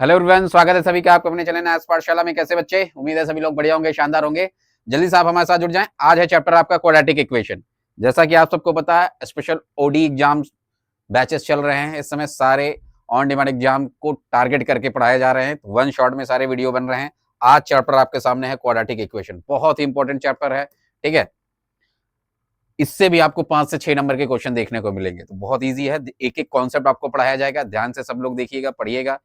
Hello everyone, स्वागत है सभी का आपको अपने चैनल आज पाठशाला में। कैसे बच्चे? उम्मीद है सभी लोग बढ़िया होंगे, शानदार होंगे। जल्दी से आप हमारे साथ जुड़ जाएं। आज है चैप्टर आपका क्वाड्रेटिक इक्वेशन। जैसा कि आप सबको पता है, स्पेशल ओडी एग्जाम बैचेस चल रहे हैं इस समय। सारे ऑन डिमांड एग्जाम को टारगेट करके पढ़ाए जा रहे हैं, वन शॉट में सारे वीडियो बन रहे हैं। आज चैप्टर आपके सामने है क्वाड्रेटिक इक्वेशन, बहुत ही इंपॉर्टेंट चैप्टर है। ठीक है, इससे भी आपको 5 से 6 नंबर के क्वेश्चन देखने को मिलेंगे, तो बहुत ईजी है। एक एक कॉन्सेप्ट आपको पढ़ाया जाएगा, ध्यान से सब लोग देखिएगा, पढ़िएगा।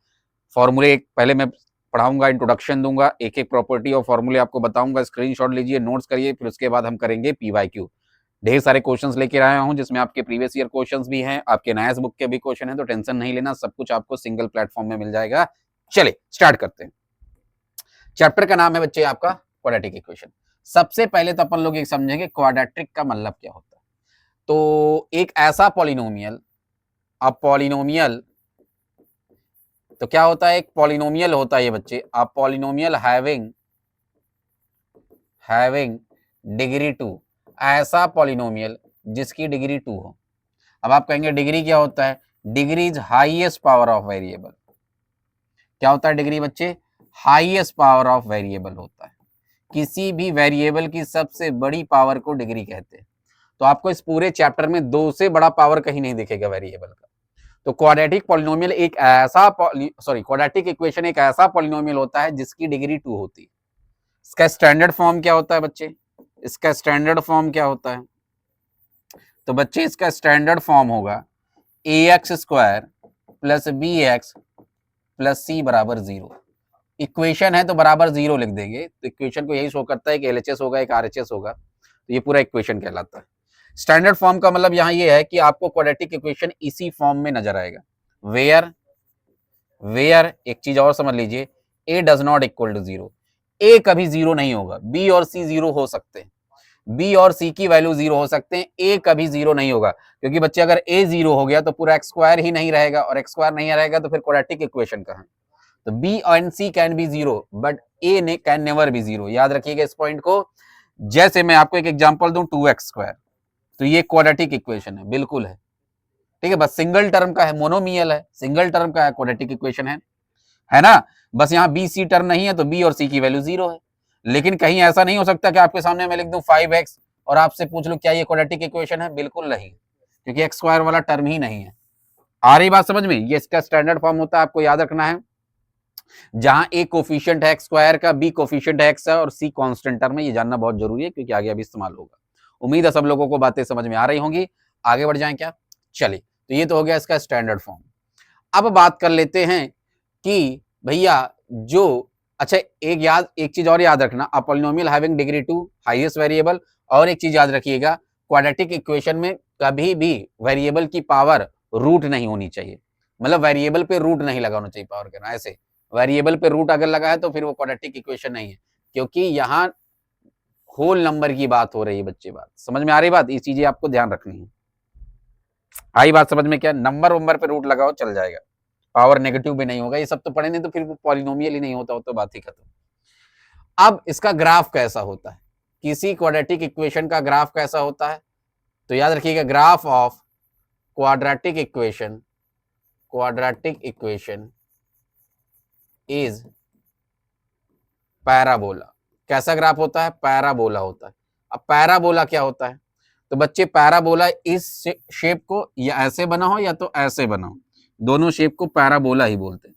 फॉर्मूले पहले मैं पढ़ाऊंगा, इंट्रोडक्शन दूंगा, एक एक प्रॉपर्टी और फॉर्मूले आपको बताऊंगा। स्क्रीनशॉट लीजिए, नोट्स करिए, फिर उसके बाद हम करेंगे पीवाईक्यू। ढेर सारे क्वेश्चंस लेकर आया हूं, जिसमें आपके प्रीवियस ईयर क्वेश्चंस भी हैं, आपके नयास बुक के भी क्वेश्चन हैं, तो टेंशन नहीं लेना, सब कुछ आपको सिंगल प्लेटफॉर्म में मिल जाएगा। चलिए स्टार्ट करते हैं। चैप्टर का नाम है बच्चे आपका क्वाड्रेटिक इक्वेशन। सबसे पहले तो अपन लोग एक समझेंगे क्वाड्रेटिक का मतलब क्या होता है। तो एक ऐसा पॉलिनोमियल, अब पॉलिनोमियल तो क्या होता है? एक पॉलिनोमियल होता है ये बच्चे, अ पॉलिनोमियल हैविंग डिग्री 2, ऐसा पॉलिनोमियल जिसकी डिग्री 2 हो। अब आप कहेंगे डिग्री क्या होता है? Degree is highest power of variable. क्या होता है डिग्री बच्चे? हाईएस्ट पावर ऑफ वेरिएबल होता है। किसी भी वेरिएबल की सबसे बड़ी पावर को डिग्री कहते हैं। तो आपको इस पूरे चैप्टर में 2 से बड़ा पावर कहीं नहीं दिखेगा वेरिएबल का। तो क्वाड्रेटिक पॉलिनोमियल एक ऐसा क्वाड्रेटिक इक्वेशन एक ऐसा पॉलिनोमियल होता है जिसकी डिग्री 2 होती है। इसका स्टैंडर्ड फॉर्म क्या होता है बच्चे? इसका स्टैंडर्ड फॉर्म क्या होता है? तो बच्चे इसका स्टैंडर्ड फॉर्म होगा ax² plus bx plus c बराबर 0। इक्वेशन है तो बराबर 0 लिख देंगे, तो इक्वेशन को यही शो करता है कि LHS होगा, एक RHS होगा, तो ये पूरा इक्वेशन कहलाता है। स्टैंडर्ड फॉर्म का मतलब यहाँ ये है कि आपको क्वाड्रेटिक इक्वेशन इसी फॉर्म में नजर आएगा। वेयर एक चीज और समझ लीजिए, a does not equal to 0। a कभी 0 नहीं होगा, b और c 0 हो सकते हैं, b और c की वैल्यू 0 हो सकते हैं, a कभी 0 नहीं होगा। क्योंकि बच्चे अगर a 0 हो गया तो पूरा x² ही नहीं रहेगा, और x² नहीं रहेगा तो फिर क्वाड्रेटिक इक्वेशन कहां? तो b and c can be 0 but a ने कैन नेवर बी 0। याद रखिएगा इस पॉइंट को। जैसे मैं आपको एक एग्जांपल दूं, 2x², तो ये क्वाड्रेटिक इक्वेशन है, बिल्कुल है। ठीक है, बस सिंगल टर्म का है, मोनोमियल है, सिंगल टर्म का है, क्वाड्रेटिक इक्वेशन है ना। बस यहाँ बी सी टर्म नहीं है, तो बी और सी की वैल्यू 0 है। लेकिन कहीं ऐसा नहीं हो सकता कि आपके सामने मैं लिख दूं 5x और आपसे पूछ लूं क्या ये क्वाड्रेटिक इक्वेशन है? बिल्कुल नहीं, क्योंकि x² वाला टर्म ही नहीं है। आ रही बात समझ में? ये इसका स्टैंडर्ड फॉर्म होता है, आपको याद रखना है। जहां a कोफिशिएंट है x² का, b कोफिशिएंट है x है, और c कांस्टेंट टर्म है। ये जानना बहुत जरूरी है, क्योंकि आगे अभी इस्तेमाल होगा। उम्मीद है सब लोगों को बातें समझ में आ रही होंगी। आगे बढ़ जाएं क्या? चलिए, तो ये तो हो गया इसका स्टैंडर्ड फॉर्म। अब बात कर लेते हैं कि भैया जो, अच्छा एक चीज और याद रखना, a polynomial having degree 2 highest variable. और एक चीज याद रखिएगा, क्वाड्रेटिक इक्वेशन में कभी भी वेरिएबल की पावर रूट नहीं होनी चाहिए। मतलब वेरिएबल पे रूट नहीं लगा होना चाहिए पावर का। ऐसे वेरिएबल पे रूट अगर लगा है तो फिर वो क्वाड्रेटिक इक्वेशन नहीं है, क्योंकि यहाँ होल नंबर की बात हो रही है बच्चे। बात समझ में आ रही? बात, ये चीजें आपको ध्यान रखनी है। आई बात समझ में? क्या नंबर वंबर पे रूट लगाओ चल जाएगा, पावर नेगेटिव भी नहीं होगा, ये सब तो पढ़े नहीं, तो फिर वो पॉलिनोमियल ही नहीं होता, हो तो बात ही खत्म। अब इसका ग्राफ कैसा होता है? किसी क्वाड्रेटिक इक्वेशन का ग्राफ कैसा होता है? तो याद रखिएगा, graph of quadratic equation is parabola. कैसा ग्राफ होता है? पैराबोला होता है। अब पैराबोला क्या होता है? तो बच्चे पैराबोला इस शेप को या ऐसे बना हो या तो ऐसे बना हो, दोनों शेप को पैराबोला ही बोलते हैं।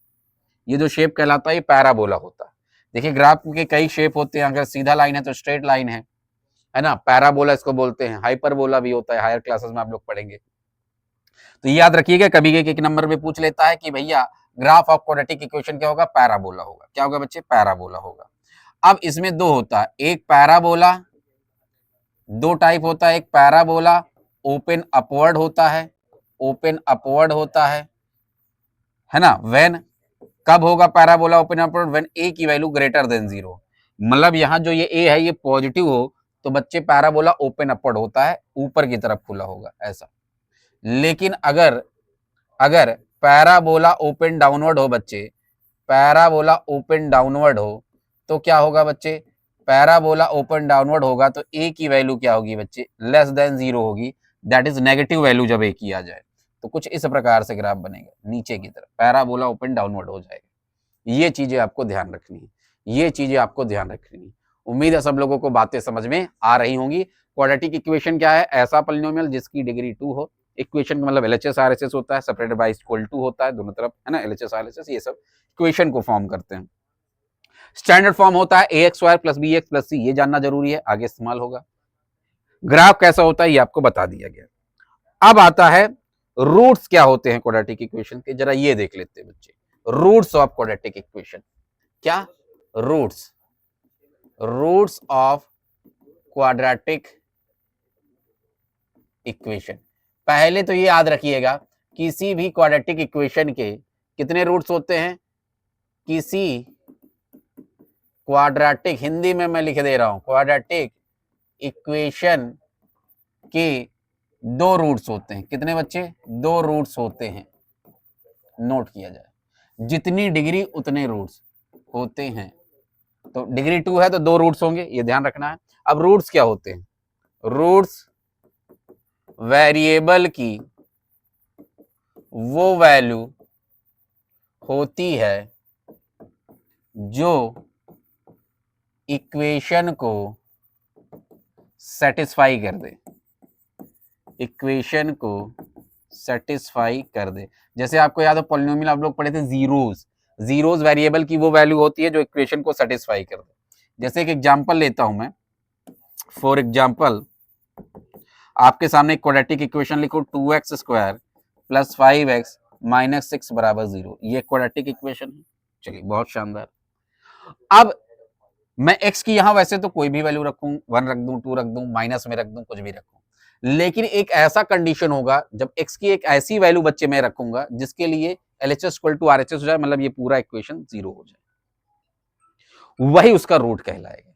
ये जो शेप कहलाता है ये पैराबोला होता है। देखिए ग्राफ के कई शेप होते हैं, अगर सीधा लाइन है तो स्ट्रेट लाइन है ना, पैराबोला इसको बोलते हैं। हाइपरबोला भी होता है, हायर क्लासेस में आप लोग पढ़ेंगे। तो याद रखिएगा, कभी एक नंबर में पूछ लेता है कि भैया ग्राफ ऑफ क्वाड्रेटिक इक्वेशन क्या होगा? पैराबोला होगा। क्या होगा बच्चे? पैराबोला होगा। अब इसमें दो होता है, एक पैराबोला, दो टाइप होता है। एक पैराबोला ओपन अपवर्ड होता है, ओपन अपवर्ड होता है ना। व्हेन, कब होगा parabola open upward? When a की वैल्यू ग्रेटर देन 0। मतलब यहां जो ये a है ये पॉजिटिव हो तो बच्चे पैराबोला ओपन अपवर्ड होता है, ऊपर की तरफ खुला होगा ऐसा। लेकिन अगर अगर पैराबोला ओपन डाउनवर्ड हो बच्चे, पैराबोला ओपन डाउनवर्ड हो तो क्या होगा बच्चे? पैराबोला ओपन डाउनवर्ड होगा तो a की वैल्यू क्या होगी बच्चे? लेस देन 0 होगी। दैट इज नेगेटिव वैल्यू जब a की आ जाए। तो कुछ इस प्रकार से ग्राफ बनेगा, नीचे की तरफ पैराबोला ओपन डाउनवर्ड हो जाएगा। ये चीजें आपको ध्यान रखनी है, ये चीजें आपको ध्यान रखनी है। उम्मीद है सब लोगों को बातें समझ में आ रही होंगी। क्वाड्रेटिक इक्वेशन क्या है? ऐसा पॉलिनोमियल जिसकी डिग्री 2 हो। इक्वेशन का मतलब एलएचएस आरएचएस होता है, सेपरेटेड बाय इक्वल टू होता है दोनों तरफ, है ना, एलएचएस आरएचएस ये सब इक्वेशन को फॉर्म करते हैं। स्टैंडर्ड फॉर्म होता है ax square plus B X plus C, ये जानना जरूरी है, आगे इस्तेमाल होगा। ग्राफ कैसा होता है ये आपको बता दिया गया। अब आता है रूट्स क्या होते हैं क्वाड्रेटिक इक्वेशन के, जरा ये देख लेते हैं बच्चे। रूट्स ऑफ क्वाड्रेटिक इक्वेशन क्या? Roots, roots of quadratic equation. पहले तो ये याद रखिएगा, किसी भी क्वाड्रेटिक इक्वेशन के कितने रूट्स होते हैं? किसी क्वाड्रेटिक, हिंदी में मैं लिख दे रहा हूं, क्वाड्रेटिक इक्वेशन के 2 रूट्स होते हैं। कितने बच्चे? 2 रूट्स होते हैं, नोट किया जाए। जितनी डिग्री उतने रूट्स होते हैं, तो डिग्री 2 है तो 2 रूट्स होंगे, ये ध्यान रखना है। अब रूट्स क्या होते हैं? रूट्स वेरिएबल की वो वैल्यू होती है जो इक्वेशन को सेटिस्फाई कर दे, इक्वेशन को सेटिस्फाई कर दे। जैसे आपको याद हो पॉलिनोमियल आप लोग पढ़े थे, जीरोस, जीरोस वेरिएबल की वो वैल्यू होती है जो इक्वेशन को सेटिस्फाई कर दे। जैसे एक एग्जांपल लेता हूं मैं, फॉर एग्जांपल आपके सामने एक क्वाड्रेटिक इक्वेशन लिखो, 2x square plus 5x minus 6 बराबर 0, ये क्वाड्रेटिक इक्वेशन है। चलिए बहुत शानदार। अब मैं x की यहां वैसे तो कोई भी वैल्यू रखूं, 1 रख दूं, 2 रख दूं, माइनस में रख दूं, कुछ भी रखूं, लेकिन एक ऐसा कंडीशन होगा जब x की एक ऐसी वैल्यू बच्चे मैं रखूंगा जिसके लिए LHS इक्वल टू RHS हो जाए, मतलब ये पूरा इक्वेशन 0 हो जाए, वही उसका रूट कहलाएगा।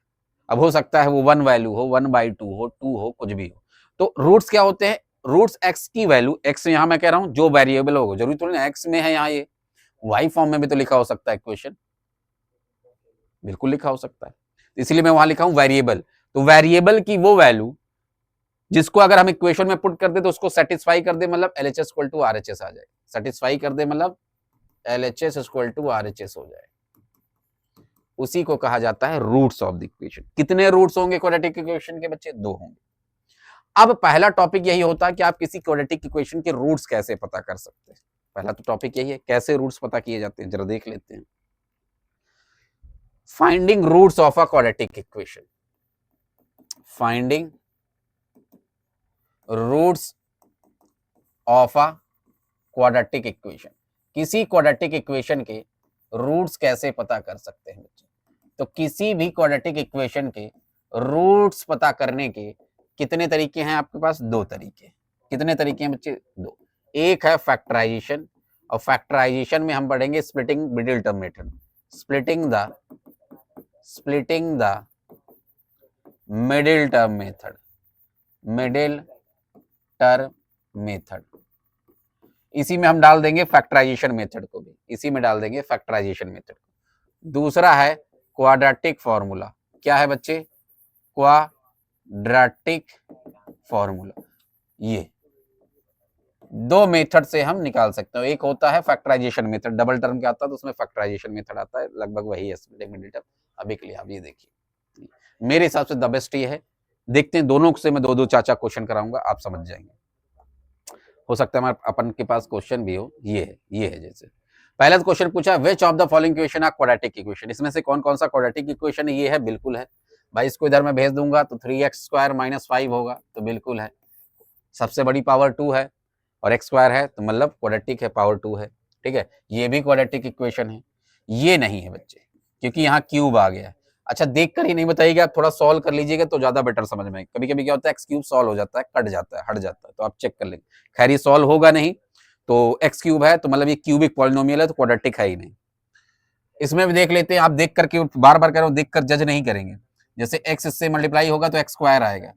अब हो सकता है वो 1 वैल्यू हो, 1/2 हो, 2 हो, कुछ भी हो। तो रूट्स क्या होते हैं? रूट्स x की वैल्यू, x यहां मैं कह रहा हूं जो वेरिएबल होगा, जरूरी थोड़ी ना x में है यहां, ये y फॉर्म में भी तो लिखा हो सकता है इक्वेशन, बिल्कुल लिखा हो सकता है, इसलिए मैं वहां लिखा हूं वेरिएबल। तो वेरिएबल की वो वैल्यू जिसको अगर हम इक्वेशन में पुट कर दे तो उसको सेटिस्फाई कर दे, मतलब LHS इक्वल टू RHS आ जाए। सेटिस्फाई कर दे मतलब LHS इक्वल टू RHS हो जाए, उसी को कहा जाता है रूट्स ऑफ द इक्वेशन। कितने रूट्स होंगे क्वाड्रेटिक इक्वेशन के बच्चे? 2 होंगे। अब पहला टॉपिक यही होता है कि आप किसी क्वाड्रेटिक इक्वेशन के रूट्स कैसे पता कर सकते हैं। पहला तो टॉपिक यही है, कैसे रूट्स पता किए जाते हैं, जरा देख लेते हैं। Finding roots of a quadratic equation, finding roots of a quadratic equation. किसी क्वाड्रेटिक इक्वेशन के रूट्स कैसे पता कर सकते हैं बच्चे? तो किसी भी क्वाड्रेटिक इक्वेशन के रूट्स पता करने के कितने तरीके हैं आपके पास? 2 तरीके। कितने तरीके हैं बच्चे? 2। एक है फैक्टराइजेशन, और फैक्टराइजेशन में हम पढ़ेंगे splitting middle term method, splitting the middle term method, middle term method. इसी में हम डाल देंगे फैक्टराइजेशन मेथड को भी, इसी में डाल देंगे फैक्टराइजेशन मेथड को। दूसरा है क्वाड्रेटिक फॉर्मूला। क्या है बच्चे? Quadratic formula. ये 2 मेथड से हम निकाल सकते हैं। एक होता है फैक्टराइजेशन मेथड, डबल टर्म क्या आता है तो उसमें फैक्टराइजेशन मेथड आता है, लगभग वही है स्प्लिटिंग मिडिल टर्म। अभी के लिए आप ये देखिए, मेरे हिसाब से द बेस्ट ये है। देखते हैं, दोनों से मैं 2-2 4-4 क्वेश्चन कराऊंगा, आप समझ जाएंगे। हो सकता है हमारे अपन के पास क्वेश्चन भी हो। ये है जैसे पहला क्वेश्चन पूछा, which of the following equation are quadratic equation, इसमें से कौन कौन सा क्वाड्रेटिक इक्वेशन है? ये है, बिल्कुल है भाई। इसको इधर मैं भेज दूंगा तो 3x स्क्वायर माइनस 5 होगा, तो बिल्कुल है। सबसे बड़ी पावर 2 है और x स्क्वायर है, तो मतलब क्वाड्रेटिक है, पावर 2 है, ठीक है। ये भी क्वाड्रेटिक इक्वेशन है। ये नहीं है बच्चे, क्योंकि यहाँ क्यूब आ गया है। अच्छा, देख कर ही नहीं बताइएगा, आप थोड़ा सॉल्व कर लीजिएगा तो ज्यादा बेटर समझ में। कभी कभी क्या होता है, एक्स क्यूब सॉल्व हो जाता है, कट जाता है, हट जाता है, तो आप चेक कर लेंगे। खैर ये सॉल्व होगा नहीं, तो एक्स क्यूब है तो मतलब ये क्यूबिक पॉलिनोमियल है, तो क्वाड्रेटिक है ही नहीं। इसमें भी देख लेते हैं, आप देख करके, बार बार कह रहा हूं, देख कर जज नहीं करेंगे। जैसे एक्स इससे मल्टीप्लाई होगा तो एक्स स्क्वायर आएगा,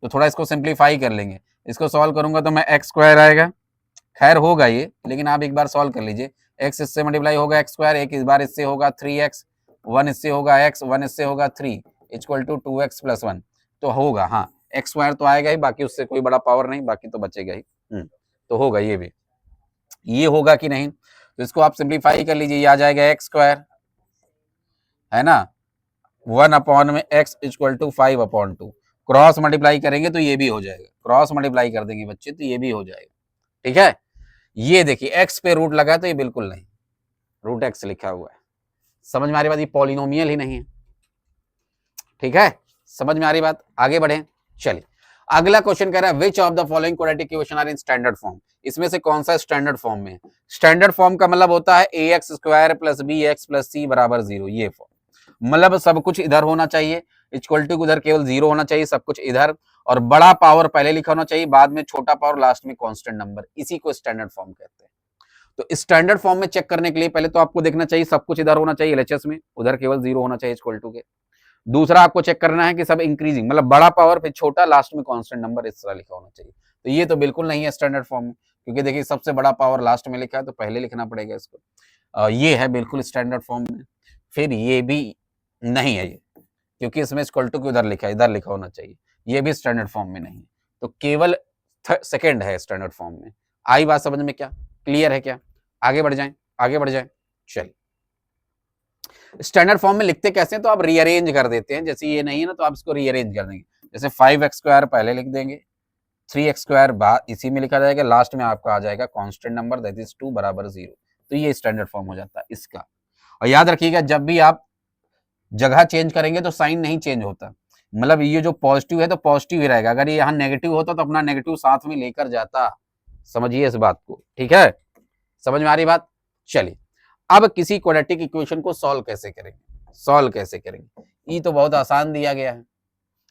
तो थोड़ा इसको सिंप्लीफाई कर लेंगे। इसको सॉल्व करूंगा तो मैं एक्स स्क्वायर आएगा, खैर होगा ये, लेकिन आप एक बार सॉल्व कर लीजिए। एक्स इससे मल्टीप्लाई होगा एक्स स्क्वायर, एक इस बार इससे होगा 3x, 1 इससे होगा x, 1 इससे होगा 3 इक्वल टू 2x प्लस 1, तो होगा, हाँ एक्स स्क्वायर तो आएगा ही, बाकी उससे कोई बड़ा पावर नहीं, बाकी तो बचेगा ही। तो होगा ये भी, ये होगा कि नहीं? तो इसको आप सिंप्लीफाई कर लीजिए, ये आ जाएगा एक्स स्क्वायर, है ना, 1 अपॉन में x equal to 5 upon 2, cross multiply करेंगे तो ये भी हो जाएगा, क्रॉस मल्टीप्लाई कर देंगे बच्चे तो ये भी हो जाएगा, ठीक है। ये देखिए x पे रूट लगा है तो ये बिल्कुल नहीं, रूट x लिखा हुआ है, समझ में आ रही बात, ये पॉलिनोमियल ही नहीं है, ठीक है, समझ में आ रही बात, आगे बढ़े। चलिए अगला क्वेश्चन कह रहा है which of the following quadratic equation are in standard form, इसमें से कौन सा स्टैंडर्ड फॉर्म में है। स्टैंडर्ड फॉर्म का मतलब होता है A X square plus B X plus C बराबर 0, ये फॉर्म, मतलब सब कुछ इधर होना चाहिए, इक्वल टू उधर केवल 0 होना चाहिए, सब कुछ इधर, और बड़ा पावर पहले लिखा होना चाहिए, बाद में छोटा पावर, लास्ट में कांस्टेंट नंबर, इसी को स्टैंडर्ड फॉर्म कहते हैं। तो स्टैंडर्ड फॉर्म में चेक करने के लिए पहले तो आपको देखना चाहिए सब कुछ इधर होना चाहिए एलएचएस में, उधर केवल 0 होना चाहिए इक्वल टू के। दूसरा आपको चेक करना है कि सब इंक्रीजिंग, मतलब बड़ा पावर फिर छोटा, लास्ट में कांस्टेंट नंबर, इस तरह लिखा होना चाहिए। तो ये तो बिल्कुल नहीं है स्टैंडर्ड फॉर्म में, क्योंकि देखिए सबसे बड़ा पावर लास्ट में लिखा है तो पहले लिखना पड़ेगा इसको, ये है बिल्कुल स्टैंडर्ड फॉर्म में। फिर ये भी नहीं है ये, क्योंकि इसमें इक्वल टू के उधर लिखा है, इधर लिखा होना चाहिए, ये भी स्टैंडर्ड फॉर्म में नहीं है, तो केवल सेकेंड है स्टैंडर्ड फॉर्म में। आई बात समझ में, क्या क्लियर है क्या, आगे बढ़ जाएं, आगे बढ़ जाएं। चलिए स्टैंडर्ड फॉर्म में लिखते कैसे हैं, तो आप रीअरेंज कर देते हैं, जैसे ये नहीं है ना तो आप इसको रीअरेंज कर देंगे, जैसे 5x स्क्वायर पहले लिख देंगे, 3x स्क्वायर बाद इसी में लिखा जाएगा, लास्ट में आपका आ जाएगा कांस्टेंट नंबर दैट इज 2 बराबर 0, तो ये स्टैंडर्ड फॉर्म हो जाता है इसका। और याद रखिएगा जब भी आप जगह चेंज करेंगे तो साइन नहीं चेंज होता, मतलब ये जो पॉजिटिव है तो पॉजिटिव ही रहेगा, अगर ये यहाँ नेगेटिव होता तो अपना नेगेटिव साथ में लेकर जाता, समझिए इस बात को, ठीक है, समझ में आ रही बात। चलिए अब किसी क्वाड्रेटिक इक्वेशन को सॉल्व कैसे करेंगे, सॉल्व कैसे करेंगे, ये तो बहुत आसान दिया गया है,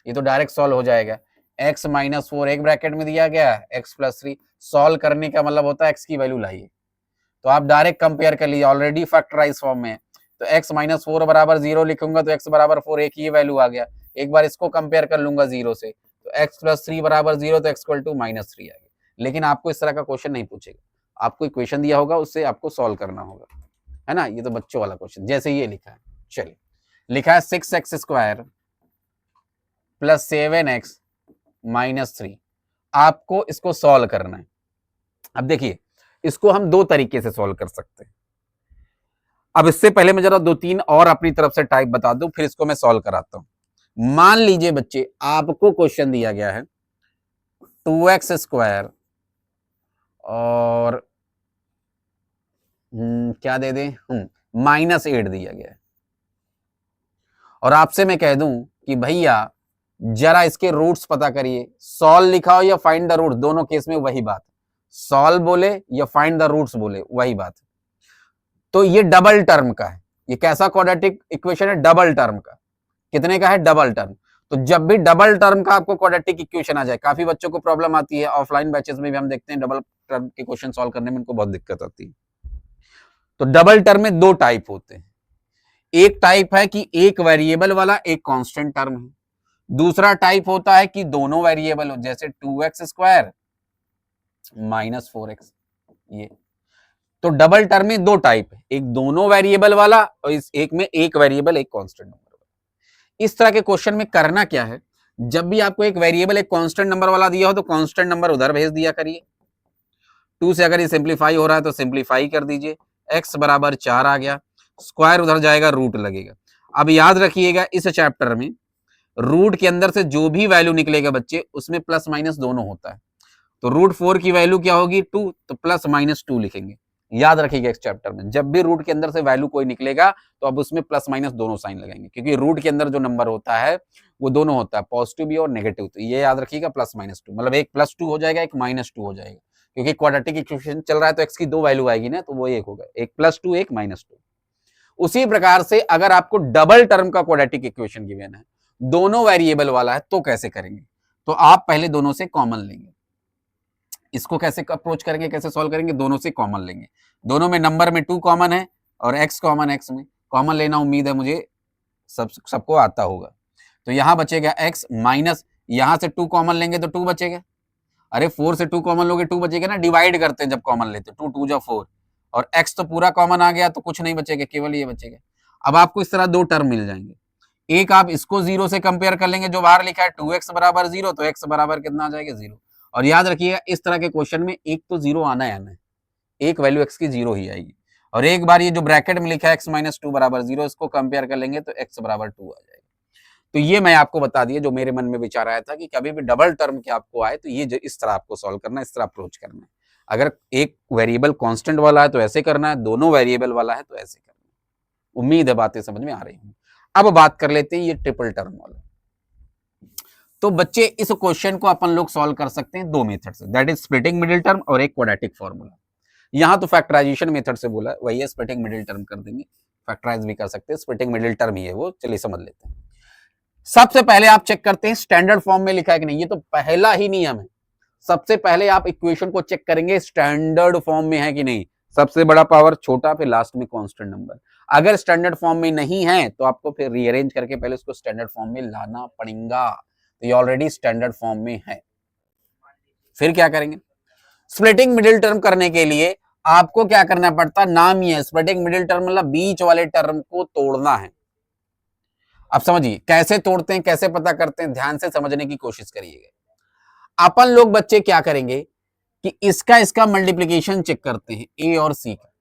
ये तो डायरेक्ट सॉल्व हो जाएगा, x माइनस 4 एक ब्रैकेट में दिया गया है, x प्लस 3, सॉल्व करने का मतलब होता है x की वैल्यू लाइए, तो आप डायरेक्ट कंपेयर कर लीजिए, ऑलरेडी फैक्टराइज फॉर्म में, तो x माइनस 4 बराबर 0 लिखूंगा तो x बराबर 4, एक ये वैल्यू आ गया, एक बार इसको कंपेयर कर लूंगा 0 से, तो x प्लस 3 बराबर 0, तो x इक्वल टू माइनस 3 आ गया। लेकिन आपको इस तरह का क्वेश्चन नहीं पूछेगा, आपको इक्वेशन दिया होगा उससे आपको सॉल्व करना होगा, है ना, ये तो बच्चों वाला क्वेश्चन, जैसे ये लिखा है, चलिए लिखा है 6x square plus 7x minus 3, आपको इसको सॉल्व करना है। अब देखिए इसको हम दो तरीके से सॉल्व कर सकते हैं, अब इससे पहले मैं जरा 2-3 और अपनी तरफ से टाइप बता दूं, फिर इसको मैं सॉल्व कराता हूं। मान लीजिए बच्चे आपको क्वेश्चन दिया गया है 2x स्क्वायर और क्या दे दें, माइनस 8 दिया गया है, और आपसे मैं कह दूं कि भैया जरा इसके रूट्स पता करिए, सॉल्व लिखा हो या फाइंड द रूट्स, दोनों केस में वही बात, सॉल्व बोले या फाइंड द रूट्स बोले वही बात। तो ये डबल टर्म का है, ये कैसा क्वाड्रेटिक इक्वेशन है, डबल टर्म का, कितने का है, डबल टर्म। तो जब भी डबल टर्म का आपको क्वाड्रेटिक इक्वेशन आ जाए, काफी बच्चों को प्रॉब्लम आती है, ऑफलाइन बैचेस में भी हम देखते हैं डबल टर्म के क्वेश्चन सॉल्व करने में उनको बहुत दिक्कत आती है। तो डबल टर्म में दो टाइप होते हैं, एक टाइप है कि एक वेरिएबल वाला एक कांस्टेंट टर्म है, दूसरा टाइप होता है कि दोनों वेरिएबल हो, जैसे 2x स्क्वायर माइनस 4x, ये तो डबल टर्म में दो टाइप है, एक दोनों वेरिएबल वाला और इस एक में एक वेरिएबल एक कांस्टेंट नंबर वाला। इस तरह के क्वेश्चन में करना क्या है, जब भी आपको एक वेरिएबल एक कांस्टेंट नंबर वाला दिया हो तो कांस्टेंट नंबर उधर भेज दिया करिए, 2 से अगर ये सिंप्लीफाई हो रहा है तो सिंप्लीफाई कर दीजिए, x बराबर 4 आ गया, स्क्वायर उधर जाएगा, रूट लगेगा। अब याद रखिएगा इस चैप्टर में रूट के अंदर से जो भी वैल्यू निकलेगा बच्चे उसमें प्लस माइनस दोनों होता है, तो रूट 4 की वैल्यू क्या होगी 2, तो प्लस माइनस 2 लिखेंगे। याद रखिएगा इस चैप्टर में जब भी रूट के अंदर से वैल्यू कोई निकलेगा तो अब उसमें प्लस माइनस दोनों साइन लगाएंगे, क्योंकि रूट के अंदर जो नंबर होता है वो दोनों होता है, पॉजिटिव भी और नेगेटिव, तो ये याद रखिएगा प्लस माइनस 2, मतलब एक प्लस 2 हो जाएगा एक माइनस 2 हो जाएगा, क्योंकि क्वाड्रेटिक इक्वेशन चल रहा है तो एक्स की दो वैल्यू आएगी ना, तो वो एक होगा, एक प्लस 2 एक माइनस 2। उसी प्रकार से अगर आपको डबल टर्म का क्वाड्रेटिक इक्वेशन गिवन है, दोनों वेरिएबल वाला है, तो कैसे करेंगे, तो आप पहले दोनों से कॉमन लेंगे, इसको कैसे अप्रोच करेंगे, कैसे सॉल्व करेंगे, दोनों से कॉमन लेंगे, दोनों में नंबर में 2 कॉमन है और x कॉमन, x में कॉमन लेना उम्मीद है मुझे सबको आता होगा, तो यहां बचेगा x माइनस, यहां से 2 कॉमन लेंगे तो 2 बचेगा, अरे 4 से 2 कॉमन लोगे 2 बचेगा ना, डिवाइड करते हैं जब कॉमन लेते 2 2 जा 4, और x तो पूरा कॉमन आ गया तो कुछ नहीं बचेगा, केवल ये बचेगा। अब आपको इस तरह दो टर्म मिल जाएंगे, एक आप इसको 0 से कंपेयर कर लेंगे, जो बाहर लिखा है 2x बराबर 0, तो x बराबर कितना आ जाएगा 0, और याद रखिएगा इस तरह के क्वेश्चन में एक तो 0 आना है, एक वैल्यू x की 0 ही आएगी, और एक बार ये जो ब्रैकेट में लिखा है x माइनस 2 बराबर 0, इसको कंपेयर कर लेंगे तो x बराबर 2 आ जाएगा। तो ये मैं आपको बता दिया जो मेरे मन में विचार आया था कि कभी भी डबल टर्म के आपको आए तो ये इस तरह आपको सॉल्व करना है, इस तरह अप्रोच करना है। अगर एक वेरिएबल कांस्टेंट वाला है तो ऐसे करना है, दोनों वेरिएबल वाला है तो ऐसे करना है। उम्मीद है बातें समझ में आ रही हैं। अब बात कर लेते हैं ये ट्रिपल टर्म वाला। तो बच्चे इस क्वेश्चन को अपन लोग सॉल्व कर सकते हैं दो मेथड से, that is splitting middle term और एक क्वाड्रेटिक फॉर्मूला। यहां तो फैक्टराइजेशन मेथड से बोला, वही है स्प्लिटिंग मिडिल टर्म कर देंगे, फैक्टराइज भी कर सकते हैं, स्प्लिटिंग मिडिल टर्म ही है वो, चलिए समझ लेते हैं। सबसे पहले आप चेक करते हैं स्टैंडर्ड फॉर्म में लिखा है कि नहीं, ये तो पहला ही नियम है। सबसे पहले आप इक्वेशन को चेक करेंगे स्टैंडर्ड फॉर्म में है कि नहीं, सबसे बड़ा पावर छोटा, फिर लास्ट में कांस्टेंट नंबर। अगर स्टैंडर्ड फॉर्म में नहीं है तो आपको फिर रीअरेंज करके पहले उसको स्टैंडर्ड फॉर्म में लाना पड़ेगा। तो ये ऑलरेडी स्टैंडर्ड फॉर्म में है। फिर क्या करेंगे, स्प्लिटिंग मिडिल टर्म करने के लिए आपको क्या करना पड़ता, नाम ही है स्प्लिटिंग मिडिल टर्म, मतलब बीच वाले टर्म को तोड़ना है। अब समझिए कैसे तोड़ते हैं, कैसे पता करते हैं, ध्यान से समझने की कोशिश करिएगा। अपन लोग बच्चे क्या करेंगे कि इसका मल्टीप्लीकेशन चेक करते हैं, ए और सी का।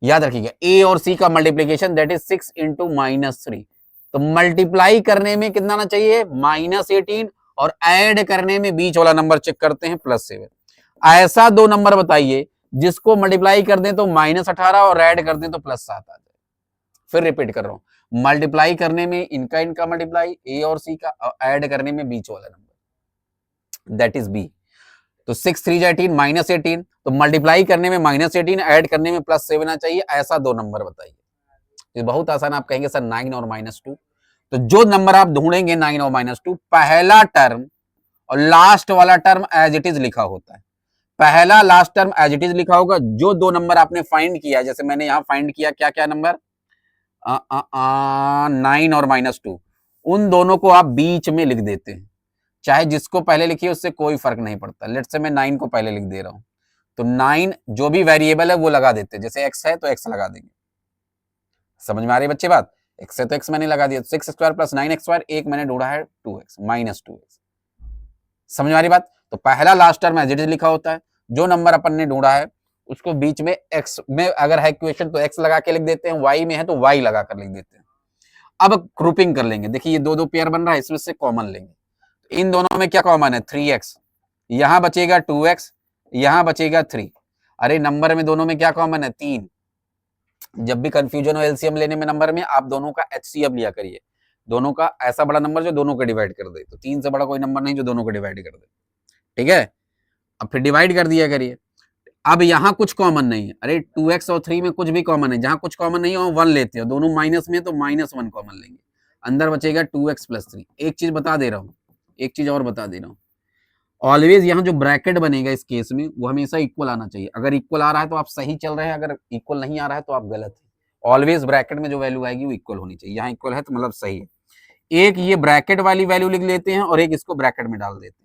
याद रखिएगा ए और सी का मल्टीप्लीकेशन दैट इज 6 इंटू -3। तो मल्टीप्लाई करने में कितना आना चाहिए, -18, और ऐड करने में बीच वाला नंबर चेक करते हैं +7। ऐसा दो नंबर बताइए जिसको मल्टीप्लाई कर दें तो -18 और ऐड कर दें तो +7 आ जाए। फिर रिपीट कर रहा हूं, मल्टीप्लाई करने में इनका मल्टीप्लाई ए और सी का, और ऐड करने में बीच वाला नंबर दैट इज बी। तो 6 3 18 -18, तो मल्टीप्लाई करने में -18, ऐड करने में +7 आना चाहिए। ऐसा दो नंबर बताइए। ये बहुत आसान, आप कहेंगे सर 9 और -2। तो जो नंबर आप ढूंढेंगे 9 और -2, पहला टर्म और लास्ट वाला टर्म एज इट इज लिखा होता है। पहला last term as it is लिखा होगा। जो दो नंबर आपने फाइंड किया, जैसे मैंने यहां फाइंड किया, क्या क्या नंबर, 9 और -2, उन दोनों को आप बीच में लिख देते हैं। चाहे जिसको पहले लिखिए उससे कोई फर्क नहीं पड़ता। लेट्स से मैं 9 को पहले लिख दे रहा हूं, तो 9 जो भी वेरिएबल है वो लगा देते हैं। जैसे x है तो x लगा देंगे। समझ में आ रही है बच्चे बात, x है तो x मैंने लगा दिया। 6 स्क्वायर प्लस 9x स्क्वायर, एक मैंने ढूंढा है 2x -2x। समझ में आ रही बात। तो पहला last term as it is लिखा होता है। जो नंबर अपन ने ढूंढा है उसको बीच में x में अगर है इक्वेशन तो x लगा के लिख देते हैं, y में है तो y लगा कर लिख देते हैं। अब ग्रुपिंग कर लेंगे। देखिए ये दो पेयर बन रहा है, इसमें से कॉमन लेंगे। इन दोनों में क्या कॉमन है, 3x, यहां बचेगा 2x, यहां बचेगा 3। अरे नंबर में दोनों में क्या कॉमन है, 3। जब भी कंफ्यूजन हो एलसीएम लेने में नंबर में, आप दोनों का एचसीएफ लिया करिए। दोनों का ऐसा बड़ा नंबर जो दोनों को डिवाइड कर दे। तो 3 से बड़ा कोई नंबर नहीं जो दोनों को डिवाइड कर दे, ठीक है। अब फिर डिवाइड कर दिया करिए। अब यहां कुछ कॉमन नहीं है। अरे 2x और 3 में कुछ भी कॉमन है, जहां कुछ कॉमन नहीं है 1 लेते हो। दोनों माइनस में तो -1 कॉमन लेंगे, अंदर बचेगा 2x + 3। एक चीज बता दे रहा हूं, एक चीज और बता दे रहा हूं, ऑलवेज यहाँ जो ब्रैकेट बनेगा इस केस में वो हमेशा इक्वल आना चाहिए। अगर इक्वल आ रहा है तो आप सही चल रहे हैं, अगर इक्वल नहीं आ रहा है तो आप गलत है। ऑलवेज ब्रैकेट में जो वैल्यू आएगी वो इक्वल होनी चाहिए। यहाँ इक्वल है तो मतलब सही है। एक ये ब्रैकेट वाली वैल्यू लिख लेते हैं और एक इसको ब्रैकेट में डाल देते हैं।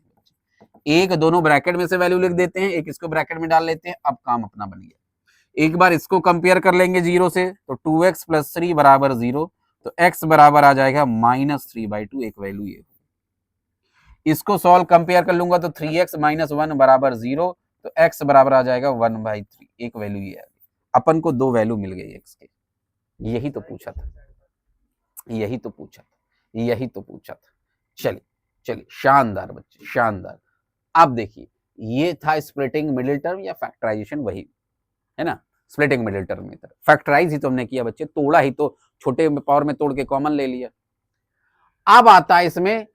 एक दोनों ब्रैकेट में से वैल्यू लिख देते हैं, एक इसको ब्रैकेट में डाल लेते हैं। अब काम अपना बन गया। एक बार इसको कंपेयर कर लेंगे 0 से, तो 2x + 3 बराबर 0, तो x बराबर आ जाएगा -3/2। एक वैल्यू ये। इसको सॉल्व कंपेयर कर लूंगा तो 3x - 1 बराबर 0, तो x बराबर आ जाएगा 1/3। एक वैल्यू ये है। अपन को दो वैल्यू मिल गई x के। यही तो पूछा था, यही तो पूछा था, यही तो पूछा था। चलिए चलिए, शानदार बच्चे शानदार। अब देखिए ये था स्प्लिटिंग मिडिल टर्म या फैक्टराइजेशन, वही है ना, स्प्लिटिंग मिडिल टर्म में फैक्टराइज ही तो हमने किया बच्चे, तोड़ा ही तो, छोटे पावर में तोड़ के कॉमन ले लिया। अब आता है इसमें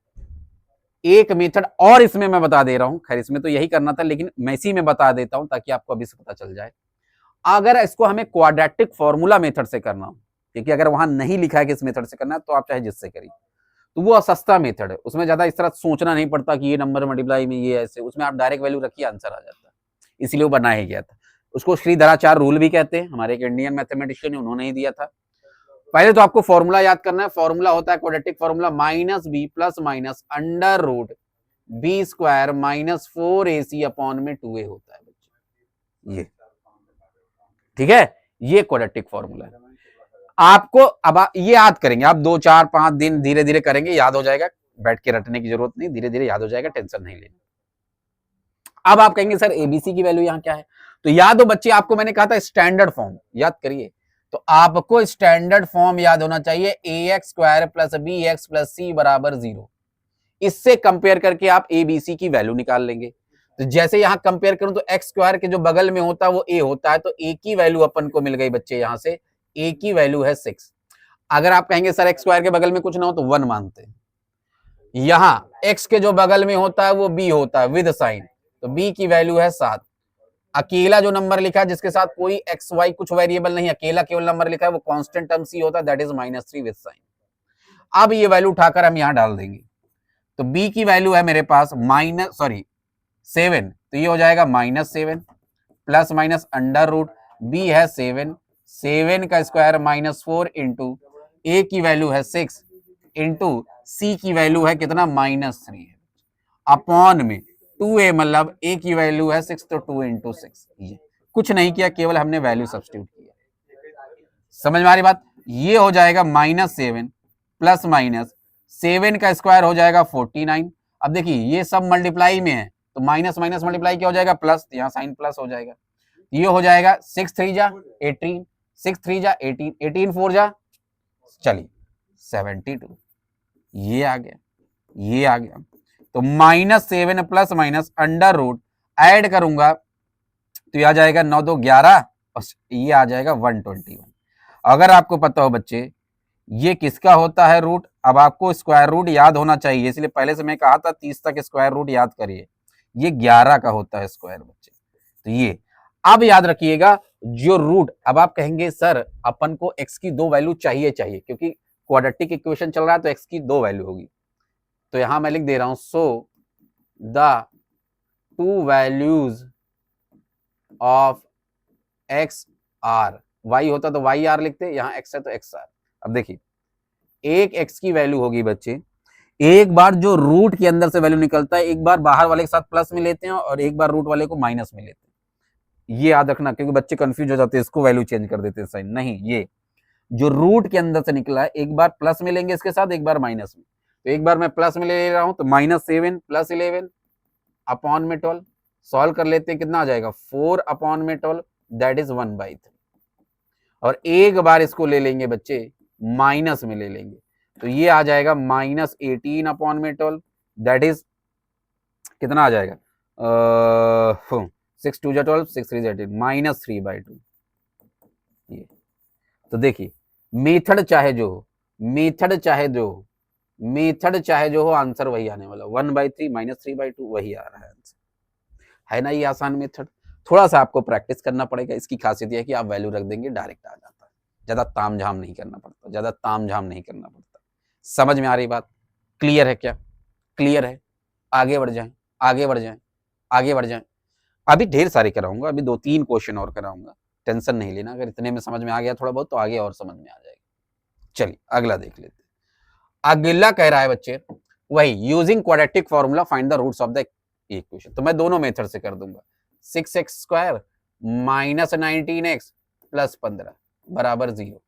एक मेथड और, इसमें मैं बता दे रहा हूं। खैर इसमें तो यही करना था, लेकिन मैं इसी में बता देता हूं ताकि आपको अभी से पता चल जाए। अगर इसको हमें क्वाड्रेटिक फॉर्मूला मेथड से करना हो, क्योंकि अगर वहां नहीं लिखा है कि इस मेथड से करना है, तो आप चाहे जिससे करिए, तो वो सस्ता मेथड है। उसमें ज्यादा इस तरह सोचना नहीं पड़ता कि ये नंबर मल्टीप्लाई में ये ऐसे, उसमें आप डायरेक्ट वैल्यू रखिए आंसर आ जाता है। इसलिए वो बनाया गया था। उसको श्रीधराचार्य रूल भी कहते हैं, हमारे एक इंडियन मैथमेटिशियन है, उन्होंने ही दिया था। पहले तो आपको फॉर्मूला याद करना है। फॉर्मूला होता है quadratic formula -b ± √b² - 4ac upon में 2a होता है बच्चे। ये ठीक है, ये क्वाड्रेटिक फॉर्मूला है। आपको अब ये याद करेंगे आप 2 4 5 दिन धीरे धीरे करेंगे, याद हो जाएगा। बैठ के रटने की जरूरत नहीं, धीरे धीरे याद हो जाएगा, टेंशन नहीं लेना। अब आप कहेंगे सर एबीसी की वैल्यू यहाँ क्या है, तो याद हो बच्चे, आपको मैंने कहा था स्टैंडर्ड फॉर्म याद करिए, तो आपको स्टैंडर्ड फॉर्म याद होना चाहिए ax square plus bx plus c बराबर 0। इससे कंपेयर करके आप ए बी सी की वैल्यू निकाल लेंगे। तो जैसे यहां कंपेयर करूं तो एक्स स्क्वायर के जो बगल में होता है वो ए होता है, तो ए की वैल्यू अपन को मिल गई बच्चे, यहां से ए की वैल्यू है 6। अगर आप कहेंगे सर एक्स स्क्वायर के बगल में कुछ ना हो तो 1 मानते हैं। यहां एक्स के जो बगल में होता है वो बी होता है विद साइन, तो बी की वैल्यू है 7। अकेला जो नंबर लिखा है जिसके साथ कोई एक्स वाई कुछ वेरिएबल नहीं, अकेला केवल नंबर लिखा है वो कांस्टेंट टर्म सी होता है, दैट इज -3 विद साइन। अब ये वैल्यू उठाकर हम यहां डाल देंगे, तो b की वैल्यू है मेरे पास -7, तो ये हो जाएगा -7 plus minus under root b है 7 का स्क्वायर -4 इंटू a की वैल्यू है 6 इंटू c की वैल्यू है कितना -3 है अपॉन में 2a, मतलब a की वैल्यू है 6 तो 2 इंटू 6। ये कुछ नहीं किया, केवल हमने वैल्यू सब्स्टिट्यूट किया। समझ में आ रही बात? ये हो जाएगा -7 प्लस माइनस 7 का स्क्वायर हो जाएगा 49। अब देखिए ये सब मल्टीप्लाई में है, तो माइनस माइनस मल्टीप्लाई क्या हो जाएगा प्लस, यहाँ साइन प्लस हो जाएगा। ये हो जाएगा 6 3 जा 18, 6 3 जा 18, 18 4 जा चलिए 72, ये आ गया, ये आ गया। तो -7 plus minus under root add करूंगा तो ये आ जाएगा 9 2 11 और ये आ जाएगा 121। अगर आपको पता हो बच्चे ये किसका होता है रूट, अब आपको स्क्वायर रूट याद होना चाहिए, इसलिए पहले से मैं कहा था 30 तक स्क्वायर रूट याद करिए। ये 11 का होता है स्क्वायर बच्चे, तो ये अब याद रखिएगा जो रूट, अब आप कहेंगे सर अपन को x की 2 वैल्यू चाहिए क्योंकि क्वाड्रेटिक इक्वेशन चल रहा है तो x की 2 वैल्यू होगी। तो यहां मैं लिख दे रहा हूं so the 2 values of X are, y होता तो वाई आर लिखते, यहां x है तो एक्स आर। अब देखिए एक x की वैल्यू होगी बच्चे, एक बार जो रूट के अंदर से वैल्यू निकलता है एक बार बाहर वाले के साथ प्लस में लेते हैं और एक बार रूट वाले को माइनस में लेते हैं। ये याद रखना क्योंकि बच्चे कंफ्यूज हो जाते हैं, इसको वैल्यू चेंज कर देते हैं साइन, नहीं, ये जो रूट के अंदर से निकला है एक बार प्लस में लेंगे इसके साथ, एक बार माइनस में। तो एक बार मैं प्लस में ले रहा हूं तो -7 प्लस 11 अपॉन में 12, सॉल्व कर लेते हैं कितना आ जाएगा 4 अपॉन में 12 दैट इज 1/3। और एक बार इसको ले लेंगे बच्चे माइनस में ले लेंगे तो ये आ जाएगा -18 अपॉन में 12 दैट इज कितना आ जाएगा 6 2 12 6 3 18 -3/2। ये तो देखिए मेथड चाहे जो हो, मेथड चाहे जो हो आंसर वही आने वाला, 1/3 -3/2 वही आ रहा है आंसर, है ना। ये आसान मेथड, थोड़ा सा आपको प्रैक्टिस करना पड़ेगा। इसकी खासियत यह है कि आप वैल्यू रख देंगे डायरेक्ट आ जाता है, ज्यादा तामझाम नहीं करना पड़ता, समझ में आ रही बात? क्लियर है क्या? क्लियर है? आगे बढ़ जाएं। अभी ढेर सारे कराऊंगा, अभी 2-3 क्वेश्चन और कराऊंगा, टेंशन नहीं लेना। अगर इतने में समझ में आ गया थोड़ा बहुत तो आगे और समझ में आ जाएगा। चलिए अगला देख लेते हैं। अगला कह रहा है बच्चे वही using quadratic formula find the roots of the equation. तो मैं दोनों मेथड से कर दूंगा, 6x स्क्वायर -19x प्लस 15 बराबर 0।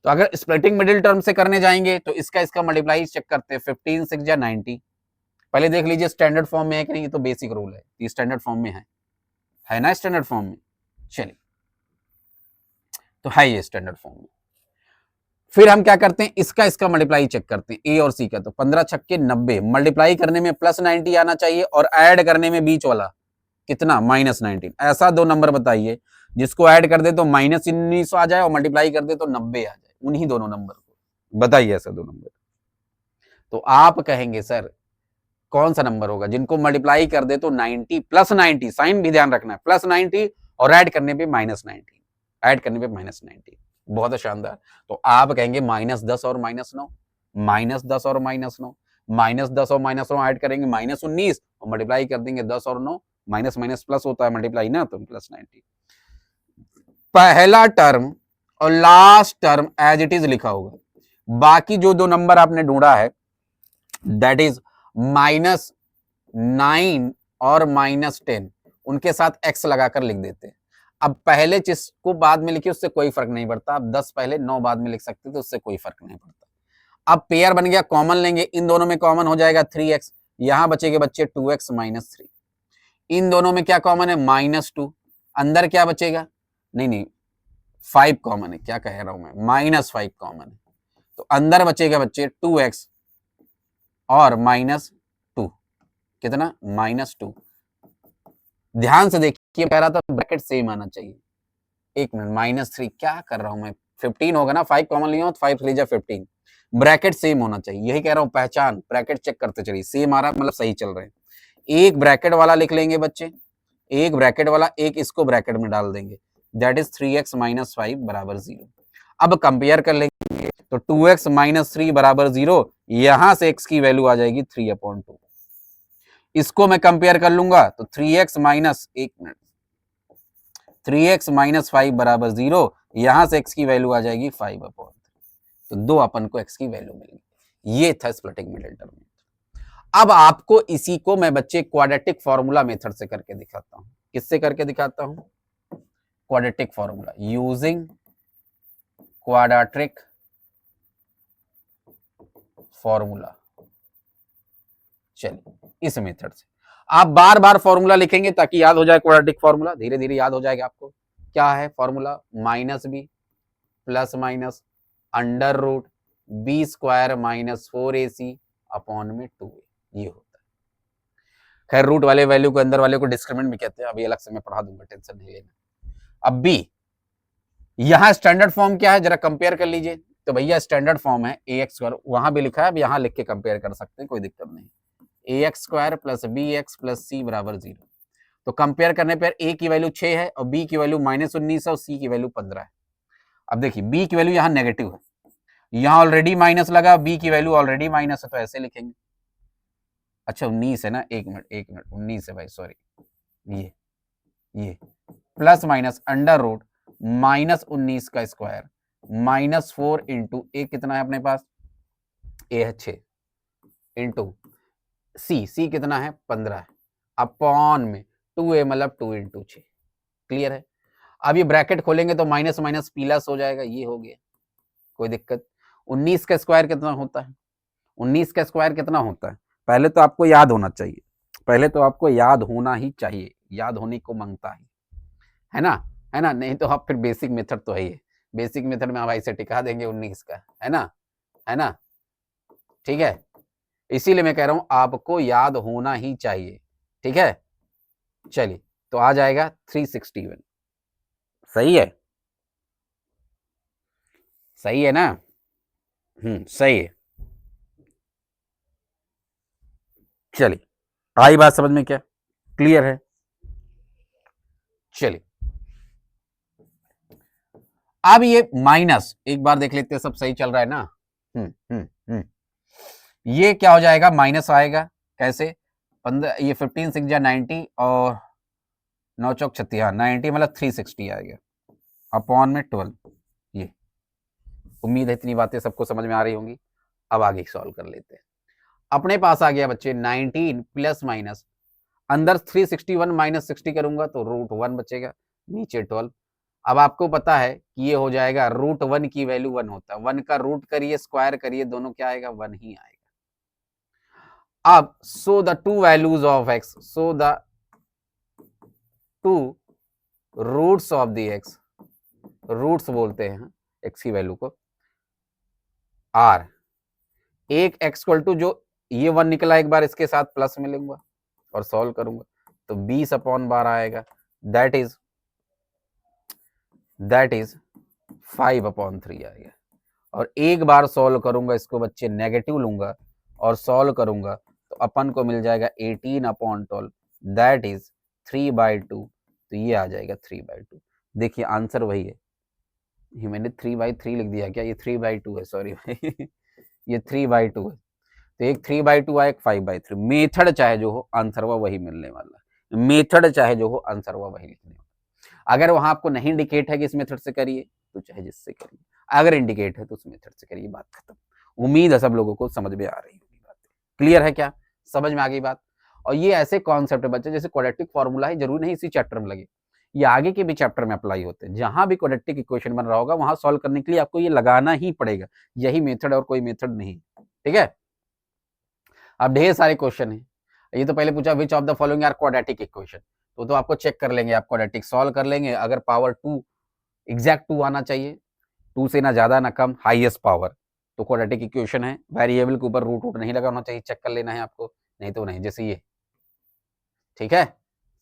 तो अगर स्प्लिटिंग मिडिल टर्म से करने जाएंगे तो इसका मल्टीप्लाई चेक करते हैं, 15 6 जा 90। पहले देख लीजिए स्टैंडर्ड फॉर्म में है कि नहीं, ये तो बेसिक रूल है, ये स्टैंडर्ड फॉर्म में है ना स्टैंडर्ड फॉर्म में। चलिए तो है ये स्टैंडर्ड फॉर्म में। फिर हम क्या करते हैं, इसका मल्टीप्लाई चेक करते हैं ए और सी का। तो 15 छक्के 90, मल्टीप्लाई करने में +90 आना चाहिए और ऐड करने में बीच वाला कितना -19। ऐसा दो नंबर बताइए जिसको ऐड कर दे तो -19 आ जाए और मल्टीप्लाई कर दे तो 90 आ जाए, उन्हीं दोनों नंबर को बताइए, ऐसा दो नंबर। तो आप कहेंगे सर कौन सा नंबर होगा जिनको मल्टीप्लाई कर दे तो 90 +90, साइन भी ध्यान रखना है, +90 और ऐड करने पे -90, बहुत शानदार। तो आप कहेंगे -10 और -9, -10 और -9, -10 और -9 ऐड करेंगे -19 और मल्टीप्लाई कर देंगे 10 और 9, माइनस माइनस प्लस होता है मल्टीप्लाई ना, तो +90। पहला टर्म और last term as it is लिखा होगा, बाकी जो दो नंबर आपने ढूंढा है दैट इज -9 और -10, उनके साथ x लगाकर लिख देते हैं। अब पहले जिसको बाद में लिखिए उससे कोई फर्क नहीं पड़ता, अब 10 पहले 9 बाद में लिख सकते तो उससे कोई फर्क नहीं पड़ता। अब पेयर बन गया, कॉमन लेंगे, इन दोनों में कॉमन हो जाएगा 3x, यहां बचेंगे बच्चे 2x -3। इन दोनों में क्या कॉमन है -2, अंदर क्या बचेगा, नहीं 5 कॉमन है, क्या कह रहा हूं मैं, -5 कॉमन है, तो अंदर बचेगा बच्चे 2x और -2, कितना, -2। ध्यान से देखिए, कह रहा था ब्रैकेट सेम आना चाहिए। एक मिनट, -3 क्या कर रहा हूं मैं, 15 होगा ना, 5 कॉमन लिया तो 5 3 जा 15, ब्रैकेट सेम होना चाहिए, यही कह रहा हूं, पहचान, ब्रैकेट चेक करते चलिए, सेम आ रहा है मतलब सही चल रहे हैं। एक ब्रैकेट वाला लिख लेंगे बच्चे, एक ब्रैकेट वाला, एक इसको ब्रैकेट में डाल देंगे, दैट इज 3x - 5 बराबर 0। अब कंपेयर कर लेंगे, तो 2x - 3 बराबर 0, यहां से x की वैल्यू आ जाएगी 3/2। इसको मैं कंपेयर कर लूंगा तो 3x माइनस, एक मिनट, 3x - 5 बराबर 0, यहां से x की वैल्यू आ जाएगी 5/3, तो 2 अपन को x की वैल्यू मिलेगी। ये था स्प्लिटिंग मिडिल टर्म। अब आपको इसी को मैं बच्चे क्वाड्रेटिक फॉर्मूला मेथड से करके दिखाता हूं। किससे करके दिखाता हूं, quadratic formula, using quadratic formula. चलिए इस मेथड से आप बार बार फॉर्मूला लिखेंगे ताकि याद हो जाए, क्वाड्रेटिक फॉर्मूला धीरे धीरे याद हो जाएगा आपको। क्या है formula, -b plus minus √b² - 4ac upon में 2a, ये होता है। खैर रूट वाले वैल्यू को, अंदर वाले को डिस्क्रिमिनेंट भी कहते हैं, अभी अलग से मैं पढ़ा दूंगा, टेंशन नहीं लेना। अब b, यहां स्टैंडर्ड फॉर्म क्या है जरा कंपेयर कर लीजिए, तो भैया स्टैंडर्ड फॉर्म है ax², वहां भी लिखा है, अब यहां लिख के कंपेयर कर सकते हैं, कोई दिक्कत नहीं। ax² + bx + c बराबर 0, तो कंपेयर करने पर a की वैल्यू 6 है और b की वैल्यू -19 है और c की वैल्यू 15 है। अब देखिए b की वैल्यू यहां नेगेटिव है, यहां ऑलरेडी माइनस लगा, b की वैल्यू ऑलरेडी माइनस है, तो ऐसे लिखेंगे। अच्छा 19 है ना, एक मिनट 19 है भाई, सॉरी, ये प्लस माइनस √-19 का स्क्वायर -4 इंटू ए, कितना है अपने पास, ए है 6, इंटू सी कितना है 15 है, अपॉन में 2a मतलब 2 इंटू 6। क्लियर है। अब ये ब्रैकेट खोलेंगे तो माइनस माइनस प्लस हो जाएगा, ये हो गया, कोई दिक्कत। 19 का स्क्वायर कितना होता है, 19 का स्क्वायर कितना होता है, पहले तो आपको याद होना चाहिए, पहले तो आपको याद होना ही चाहिए, याद होने को मांगता है ना, है ना, नहीं तो आप फिर बेसिक मेथड तो है ही, बेसिक मेथड में आप ऐसे टिका देंगे 19 का, है ना, ठीक है, इसीलिए मैं कह रहा हूं आपको याद होना ही चाहिए, ठीक है। चलिए तो आ जाएगा 361, सही है, सही है ना, सही है। चलिए आई बात समझ में, क्या क्लियर है। चलिए अब ये माइनस एक बार देख लेते हैं, सब सही चल रहा है ना, ये क्या हो जाएगा, माइनस आएगा, कैसे, 15, ये 15 6 जा 90 और 9 चौक 36, 90 मतलब 360 आ गया, अपॉन में 12, ये उम्मीद है इतनी बातें सबको समझ में आ रही होंगी। अब आगे सॉल्व कर लेते हैं। अपने पास आ गया बच्चे 19 प्लस माइनस, अंदर 361 माइनस 60 करूंगा तो √1 बचेगा, नीचे 12। अब आपको पता है कि ये हो जाएगा, √1 की वैल्यू 1 होता है, 1 का रूट करिए स्क्वायर करिए दोनों क्या आएगा, 1 ही आएगा। अब so the two values of x, so the two roots of the x, roots बोलते हैं x की वैल्यू को, r, एक x जो ये 1 निकला, एक बार इसके साथ प्लस में लूंगा और सॉल्व करूंगा तो 20/12 आएगा, दैट इज 5/3 आएगा। और एक बार सॉल्व करूंगा इसको बच्चे, नेगेटिव लूंगा और सॉल्व करूंगा तो अपन को मिल जाएगा 18/12, दैट इज 3/2, तो ये आ जाएगा 3/2। देखिए आंसर वही है, ये मैंने 3/3 लिख दिया क्या, ये 3/2 है, सॉरी भाई ये 3/2 है, तो एक 3/2 आया, एक 5/3, मेथड चाहे जो हो आंसर वही मिलने वाला है, मेथड चाहे जो हो आंसर वही लिखने वाला। अगर वहां आपको नहीं इंडिकेट है कि इस मेथड से करिए तो चाहे जिससे करिए, अगर इंडिकेट है तो उस मेथड से करिए, बात खत्म। उम्मीद है सब लोगों को समझ में आ रही होगी बात, क्लियर है क्या, समझ में आ गई बात। और ये ऐसे कॉन्सेप्ट है बच्चे, जैसे क्वाड्रेटिक फॉर्मूला है, जरूरी नहीं इसी चैप्टर में लगे, ये आगे के भी चैप्टर में अप्लाई होते हैं, जहां भी क्वाड्रेटिक इक्वेशन बन रहा होगा वहां सॉल्व करने के लिए आपको ये लगाना ही पड़ेगा, यही मेथड और कोई मेथड नहीं, ठीक है। अब ढेर सारे क्वेश्चन है, ये तो पहले पूछा which of the following are quadratic equation, तो आपको चेक कर लेंगे, आप क्वाड्रेटिक सॉल्व कर लेंगे। अगर पावर 2 एग्जैक्ट 2 आना चाहिए, 2 से ना ज़्यादा ना कम, हाईएस्ट पावर, तो क्वाड्रेटिक इक्वेशन है। वेरिएबल के ऊपर रूट नहीं लगा होना चाहिए, चेक कर लेना है आपको, नहीं तो नहीं, जैसे ये। ठीक है,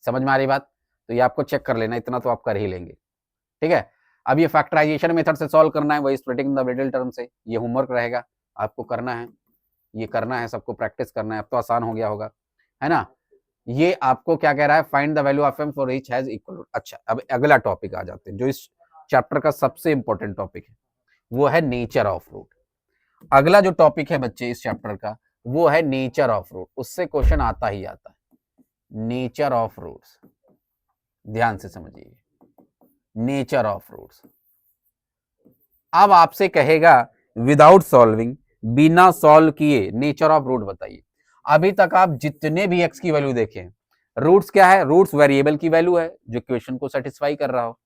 समझ में आ रही बात? तो ये आपको चेक कर लेना, इतना तो आप कर ही लेंगे। ठीक है, अब ये फैक्टराइजेशन मेथड से सॉल्व करना है, वही स्प्लिटिंग द मिडिल टर्म से। ये होमवर्क रहेगा, आपको करना है, ये करना है, सबको प्रैक्टिस करना है। अब तो आसान हो गया होगा, है ना? ये आपको क्या कह रहा है, find the value of m for each has equal root. अच्छा, अब अगला टॉपिक आ जाते हैं, जो इस चैप्टर का सबसे इंपॉर्टेंट टॉपिक है, वो है नेचर ऑफ रूट। अगला जो टॉपिक है बच्चे इस चैप्टर का, वो है नेचर ऑफ रूट। उससे क्वेश्चन आता ही आता है, नेचर ऑफ रूट्स। ध्यान से समझिए, नेचर ऑफ रूट्स। अब आपसे कहेगा विदाउट सॉल्विंग, बिना सॉल्व किए नेचर ऑफ रूट बताइए। अभी तक आप जितने भी x की वैल्यू देखें, रूट्स क्या है? रूट्स वेरिएबल की वैल्यू है जो क्वेश्चन को सेटिस्फाई कर रहा हो।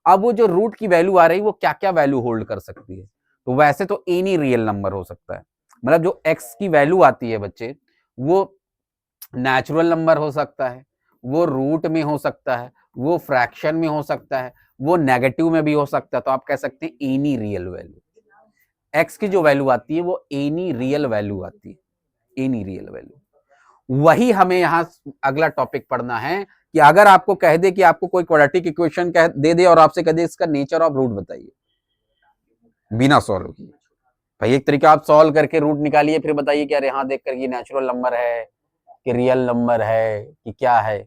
अब वो जो रूट की वैल्यू आ रही है, वो क्या क्या वैल्यू होल्ड कर सकती है? तो वैसे तो एनी रियल नंबर हो सकता है, मतलब जो x की वैल्यू आती है बच्चे, वो नेचुरल नंबर हो सकता है, वो रूट में हो सकता है, वो फ्रैक्शन में हो सकता है, वो नेगेटिव में भी हो सकता है। तो आप कह सकते हैं एनी रियल वैल्यू। x की जो वैल्यू आती है वो एनी रियल वैल्यू आती है, एनी रियल वैल्यू। वही हमें यहां अगला टॉपिक पढ़ना है कि अगर आपको कह दे कि आपको कोई क्वाड्रेटिक इक्वेशन दे दे और आपसे कह दे इसका नेचर ऑफ रूट बताइए, बिना सॉल्व किए। भाई एक तरीका आप सॉल्व करके रूट निकालिए, फिर बताइए कि अरे हाँ देख कर ये नेचुरल नंबर है कि रियल नंबर है कि क्या है,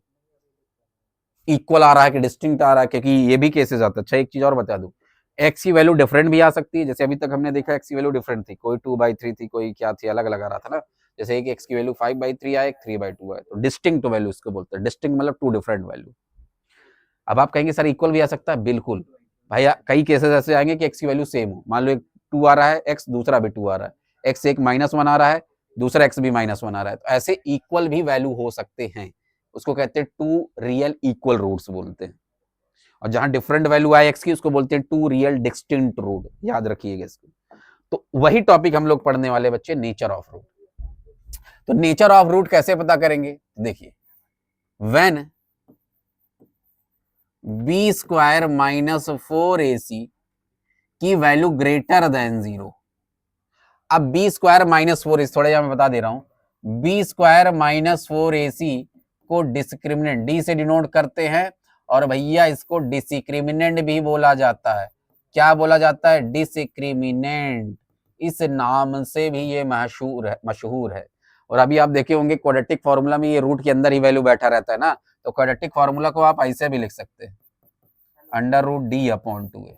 इक्वल आ रहा है कि डिस्टिंक्ट आ रहा है, क्योंकि ये भी केसेस आता है। अच्छा, एक चीज और बता दूं, एक्स की वैल्यू डिफरेंट भी आ सकती है। जैसे अभी तक हमने देखा एक्स की वैल्यू डिफरेंट थी, कोई 2/3 थी, कोई क्या थी, अलग अलग आ रहा था ना। जैसे एक एक्स की वैल्यू 5/3 आए, 3/2 आए, तो डिस्टिंक्ट वैल्यू इसको बोलते हैं। डिस्टिंक्ट मतलब 2 डिफरेंट वैल्यू। अब आप कहेंगे सर इक्वल भी आ सकता है, बिल्कुल भाई, कई केसेस ऐसे आएंगे कि एक्स की वैल्यू सेम हो। मान लो एक 2 आ रहा है एक्स, दूसरा भी 2 आ रहा है एक्स, एक -1 आ रहा है, दूसरा एक्स भी -1 आ रहा है, तो ऐसे इक्वल भी वैल्यू हो सकते हैं। उसको कहते हैं 2 रियल इक्वल रूट्स बोलते हैं। और जहां डिफरेंट वैल्यू आए एक्स की, उसको बोलते हैं 2 रियल डिस्टिंक्ट रूट। याद रखिएगा इसको। तो वही टॉपिक हम लोग पढ़ने वाले बच्चे, नेचर ऑफ रूट। तो नेचर ऑफ रूट कैसे पता करेंगे? देखिए, व्हेन बी स्क्वायर -4ac की वैल्यू ग्रेटर देन 0। अब बी स्क्वायर -4ac, थोड़ा मैं बता दे रहा हूं, बी स्क्वायर -4ac को डिस्क्रिमिनेंट, डी से डिनोट करते हैं, और भैया इसको डिस्क्रिमिनेंट भी बोला जाता है। क्या बोला जाता है? डिस्क्रिमिनेंट। इस नाम से भी ये मशहूर है। और अभी आप देखे होंगे क्वाड्रेटिक फार्मूला में ये रूट के अंदर ही वैल्यू बैठा रहता है ना, तो क्वाड्रेटिक फार्मूला को आप ऐसे भी लिख सकते हैं, √d/2a।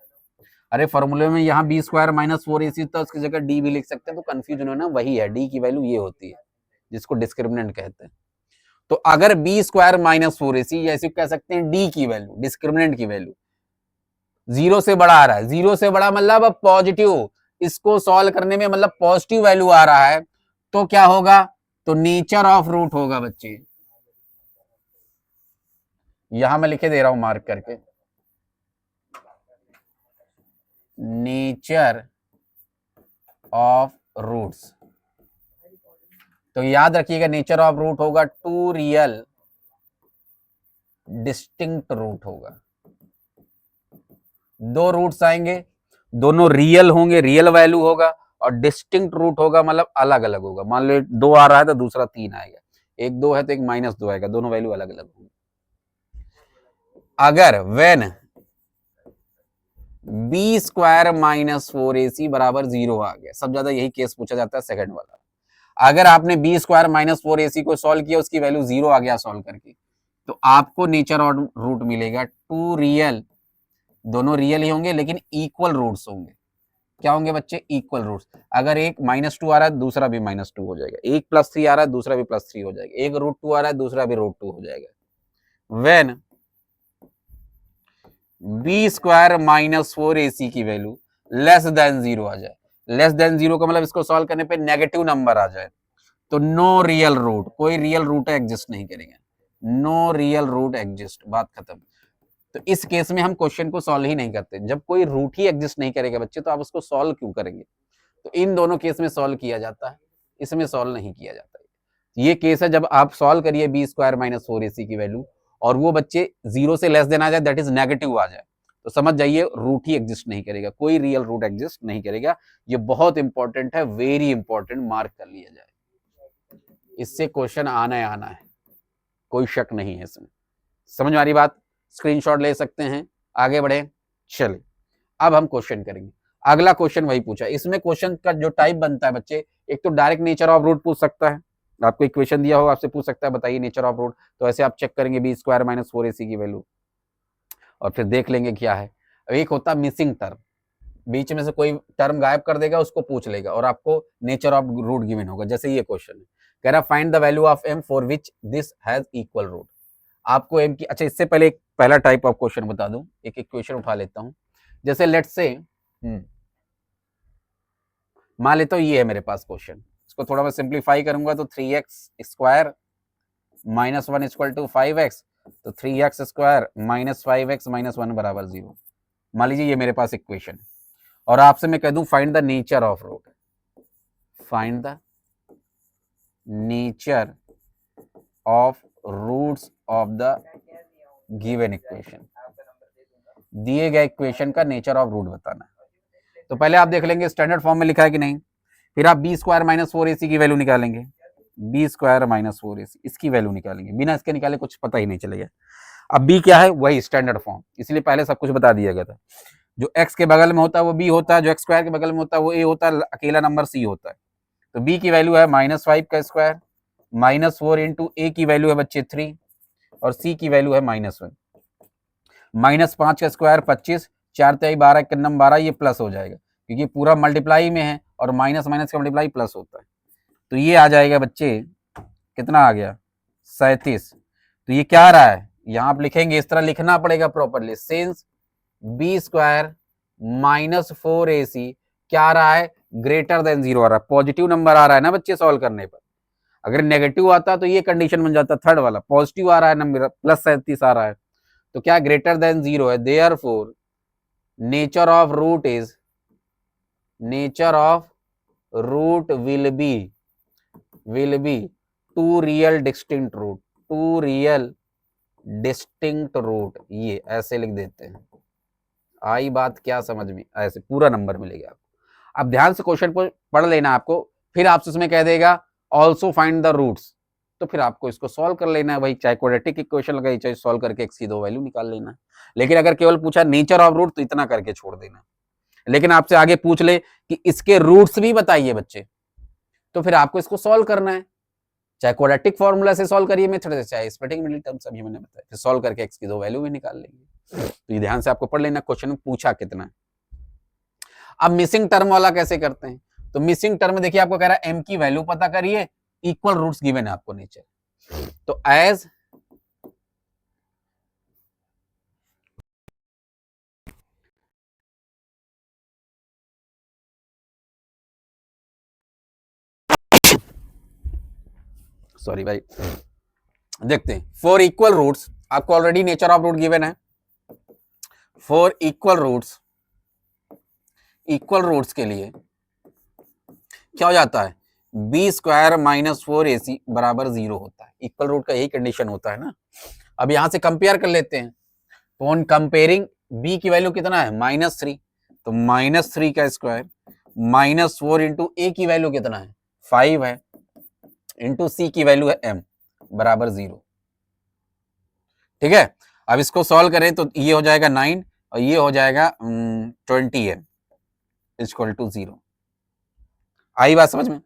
अरे फॉर्मूले में यहाँ बी स्क्वायर -4ac था, उसकी जगह डी भी लिख सकते हैं, तो कंफ्यूजन है ना, वही है, डी की वैल्यू ये होती है जिसको डिस्क्रिमिनेंट कहते हैं। तो अगर बी स्क्वायर -4ac, या ऐसे कह सकते हैं डी की वैल्यू, डिस्क्रिमिनेंट की वैल्यू 0 से बड़ा आ रहा है, 0 से बड़ा मतलब पॉजिटिव, इसको सॉल्व करने में मतलब पॉजिटिव वैल्यू आ रहा है, तो क्या होगा? तो नेचर ऑफ रूट होगा बच्चे। यहां मैं लिखे दे रहा हूं मार्क करके, नेचर ऑफ रूट्स। तो याद रखिएगा, नेचर ऑफ रूट होगा 2 रियल डिस्टिंक्ट रूट होगा। 2 रूट्स आएंगे, दोनों रियल होंगे, रियल वैल्यू होगा, और डिस्टिंक्ट रूट होगा मतलब अलग अलग होगा। मान लो 2 आ रहा है तो दूसरा 3 आएगा, एक 2 है तो एक -2 आएगा, दोनों वैल्यू अलग अलग होंगी। अगर व्हेन बी स्क्वायर -4ac बराबर 0 आ गया, सब ज्यादा यही केस पूछा जाता है, सेकंड वाला। अगर आपने बी स्क्वायर -4ac को सॉल्व किया, उसकी वैल्यू 0 आ गया सॉल्व करके, तो आपको नेचर ऑफ रूट मिलेगा 2 रियल, दोनों रियल ही होंगे लेकिन इक्वल रूट्स होंगे। क्या होंगे बच्चे? Equal roots. अगर एक -2 आ रहा है, दूसरा भी -2 हो जाएगा, एक +3 आ रहा है, दूसरा भी +3 हो जाएगा, एक √2 आ रहा है, दूसरा भी √2 हो जाएगा। व्हेन बी स्क्वायर -4ac की वैल्यू लेस देन 0 आ जाए, लेस देन 0 का मतलब इसको सॉल्व करने पे नेगेटिव नंबर आ जाए, तो नो रियल रूट, कोई रियल रूट एग्जिस्ट नहीं करेंगे, नो रियल रूट एग्जिस्ट, बात खत्म। तो इस केस में हम क्वेश्चन को सॉल्व ही नहीं करते। जब कोई रूट ही एग्जिस्ट नहीं करेगा बच्चे, तो आप उसको सॉल्व क्यों करेंगे? तो इन दोनों केस में सॉल्व किया जाता है, इसमें सॉल्व नहीं किया जाता है। ये केस है जब आप सॉल्व करिए बी स्क्वायर -4ac की वैल्यू, और वो बच्चे 0 से लेस देन आ जाए, दैट इज नेगेटिव आ जाए, तो समझ जाइए रूट ही एग्जिस्ट नहीं करेगा, कोई रियल रूट एग्जिस्ट नहीं करेगा। ये बहुत इंपॉर्टेंट है, वेरी इंपॉर्टेंट, मार्क कर लिया जाए, इससे क्वेश्चन आना है, कोई शक नहीं है इसमें। समझ में आ रही बात? स्क्रीनशॉट ले सकते हैं, आगे बढ़े। चलिए अब हम क्वेश्चन करेंगे। अगला क्वेश्चन वही पूछा, इसमें क्वेश्चन का जो टाइप बनता है बच्चे, एक तो डायरेक्ट नेचर ऑफ रूट पूछ सकता है, आपको इक्वेशन दिया होगा, आपसे पूछ सकता है बताइए नेचर ऑफ रूट, तो ऐसे आप चेक करेंगे बी स्क्वायर माइनस 4ac की वैल्यू, और फिर देख लेंगे क्या है। एक होता मिसिंग टर्म, बीच में से कोई टर्म गायब कर देगा, उसको पूछ लेगा और आपको नेचर ऑफ रूट गिवन होगा। जैसे ये क्वेश्चन है, कह रहा find the value of m for which this has equal root. आपको m की, अच्छा इससे पहले एक पहला टाइप ऑफ क्वेश्चन बता दूं, एक इक्वेशन उठा लेता हूं। जैसे लेट्स से मान लेता हूं ये है मेरे पास क्वेश्चन, इसको थोड़ा मैं सिंप्लीफाई करूंगा तो 3x square minus 1 equal to 5x, तो 3x square minus 5x minus 1 बराबर 0। मान लीजिए ये मेरे पास इक्वेशन है और आपसे मैं कह दूं find the nature of root, find the nature of roots of the given equation, दिए गए इक्वेशन का नेचर ऑफ रूट बताना है। तो पहले आप देख लेंगे स्टैंडर्ड फॉर्म में लिखा है कि नहीं, फिर आप बी स्क्वायर माइनस 4ac की वैल्यू निकालेंगे, बी स्क्वायर माइनस 4ac इसकी वैल्यू निकालेंगे, बिना इसके निकाले कुछ पता ही नहीं चलेगा। अब b क्या है, वही स्टैंडर्ड फॉर्म, इसलिए पहले सब कुछ बता दिया गया था। जो x के बगल में होता है वो b होता है, जो x स्क्वायर के बगल में होता है वो a होता है, अकेला नंबर c होता है। तो b की वैल्यू है -5 का स्क्वायर, -4 इंटू a की वैल्यू है बच्चे 3 और c की वैल्यू है -1, -5 का स्क्वायर 25, 4 3 12 के नंबर 12, ये प्लस हो जाएगा क्योंकि पूरा मल्टीप्लाई में है और माइनस माइनस का मल्टीप्लाई प्लस होता है। तो ये आ जाएगा बच्चे, कितना आ गया 37। तो ये क्या आ रहा है, यहां आप लिखेंगे, इस तरह लिखना पड़ेगा properly, since b square minus 4ac क्या आ रहा है, ग्रेटर देन 0 आ रहा है, पॉजिटिव नंबर आ रहा है ना बच्चे सॉल्व करने पर। अगर नेगेटिव आता तो ये कंडीशन बन जाता थर्ड वाला, पॉजिटिव आ रहा है नंबर प्लस 37 आ रहा है, तो क्या ग्रेटर देन 0 है, therefore nature of root is, nature of root will be two real distinct root, two real distinct root, ये ऐसे लिख देते हैं। आई बात क्या समझ में, ऐसे पूरा नंबर मिलेगा आपको। अब ध्यान से क्वेश्चन को पढ़ लेना आपको, फिर आपसे उसमें कह देगा ऑल्सो फाइंड द रूट्स, तो फिर आपको इसको सॉल्व कर लेना है, वही चाहे क्वाड्रेटिक इक्वेशन लगाई चाहे सॉल्व करके x की 2 वैल्यू निकाल लेना। लेकिन अगर केवल पूछा नेचर ऑफ रूट तो इतना करके छोड़ देना। लेकिन आपसे आगे पूछ ले कि इसके रूट्स भी बताइए बच्चे, तो फिर आपको इसको सॉल्व करना है, चाहे क्वाड्रेटिक फॉर्मूला से सॉल्व करिए मेथड से, चाहे स्प्लिटिंग मिडिल टर्म सभी मैंने बताया, फिर सॉल्व करके x की 2 वैल्यू भी निकाल लेंगे। तो ये ध्यान से आपको पढ़ लेना, क्वेश्चन में पूछा कितना है। अब मिसिंग टर्म वाला कैसे करते हैं, तो मिसिंग टर्म में देखिए आपको कह रहा है m की वैल्यू पता करिए, इक्वल रूट्स गिवन है आपको नीचे, तो एज सॉरी भाई, देखते हैं फॉर इक्वल रूट्स, आपको already nature of root given है, फॉर इक्वल रूट्स के लिए क्या हो जाता है, बी स्क्वायर माइनस 4ac बराबर 0 होता है, इक्वल रूट का यही कंडीशन होता है ना। अब यहां से कंपेयर कर लेते हैं, तो ऑन कंपेयरिंग b की वैल्यू कितना है -3, तो -3 का स्क्वायर -4 इंटू a की वैल्यू कितना है 5 है, इंटू c की वैल्यू है m बराबर 0। ठीक है, अब इसको सॉल्व करें तो ये हो जाएगा 9 और ये हो जाएगा 20m इक्वल टू 0। आई बात समझ में?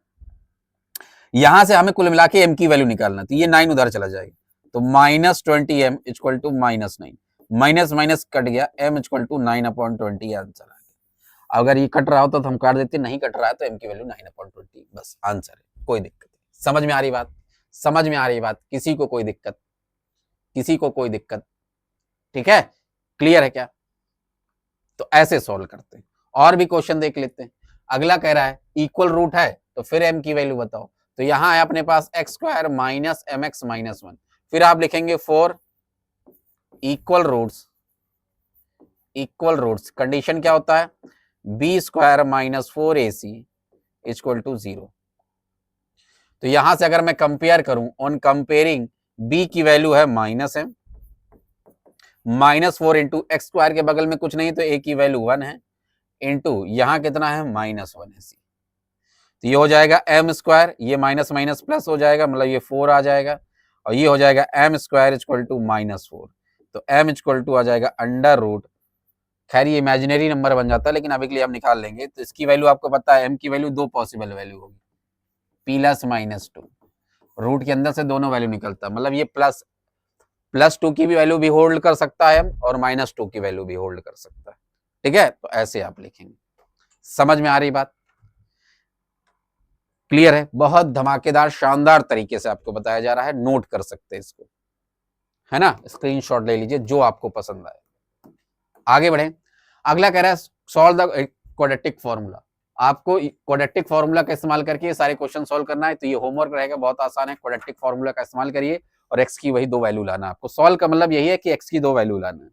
यहां से हमें कुल मिला के m की वैल्यू निकालना, तो ये 9 उधर चला जाएगा, तो -20m equal to -9, minus minus cut गया, m इक्वल टू 9/20 आंसर आ गया। अगर ये कट रहा होता तो हम काट देते, नहीं कट रहा है तो m की वैल्यू 9/20 बस आंसर है, कोई दिक्कत नहीं। समझ में आ रही बात, समझ में आ रही बात, किसी को कोई दिक्कत, किसी को कोई दिक्कत, ठीक है, क्लियर है क्या? तो ऐसे सॉल्व करते हैं। और भी क्वेश्चन देख लेते हैं। अगला कह रहा है इक्वल रूट है तो फिर m की वैल्यू बताओ, तो यहां है अपने पास x square minus mx minus 1, फिर आप लिखेंगे फॉर इक्वल रूट्स, कंडीशन क्या होता है, b square minus 4ac equal to 0। तो यहां से अगर मैं कंपेयर करूं, ऑन कंपेयरिंग b की वैल्यू है -m -4 इंटू एक्स स्क्वायर के बगल में कुछ नहीं तो ए की वैल्यू 1 है, इंटू यहाँ कितना है -1 है सी, तो ये हो जाएगा एम स्क्वायर, ये माइनस माइनस प्लस हो जाएगा, मतलब ये 4 आ जाएगा, और ये हो जाएगा एम स्क्वायर इक्वल टू -4, तो एम इक्वल टू आ जाएगा अंडर रूट, खैर ये इमेजिनरी नंबर बन जाता है लेकिन अभी के लिए हम निकाल लेंगे, तो इसकी वैल्यू आपको पता है एम की वैल्यू दो पॉसिबल वैल्यू होगी, प्लस -2, रूट के अंदर से दोनों वैल्यू निकलता है, मतलब ये +2 की भी वैल्यू भी होल्ड कर सकता है और -2 की वैल्यू भी होल्ड कर सकता है, ठीक है, तो ऐसे आप लिखेंगे। समझ में आ रही बात? क्लियर है? बहुत धमाकेदार शानदार तरीके से आपको बताया जा रहा है, नोट कर सकते हैं इसको, है ना, स्क्रीनशॉट ले लीजिए जो आपको पसंद आए। आगे बढ़े, अगला कह रहा है सॉल्व द क्वाड्रेटिक फॉर्मूला, आपको क्वाड्रेटिक फॉर्मूला का इस्तेमाल करके ये सारे क्वेश्चन सॉल्व करना है, तो ये होमवर्क रहेगा, बहुत आसान है, क्वाड्रेटिक फॉर्मूला का इस्तेमाल करिए और एक्स की वही दो वैल्यू लाना है आपको, सॉल्व का मतलब यही है कि एक्स की दो वैल्यू लाना है।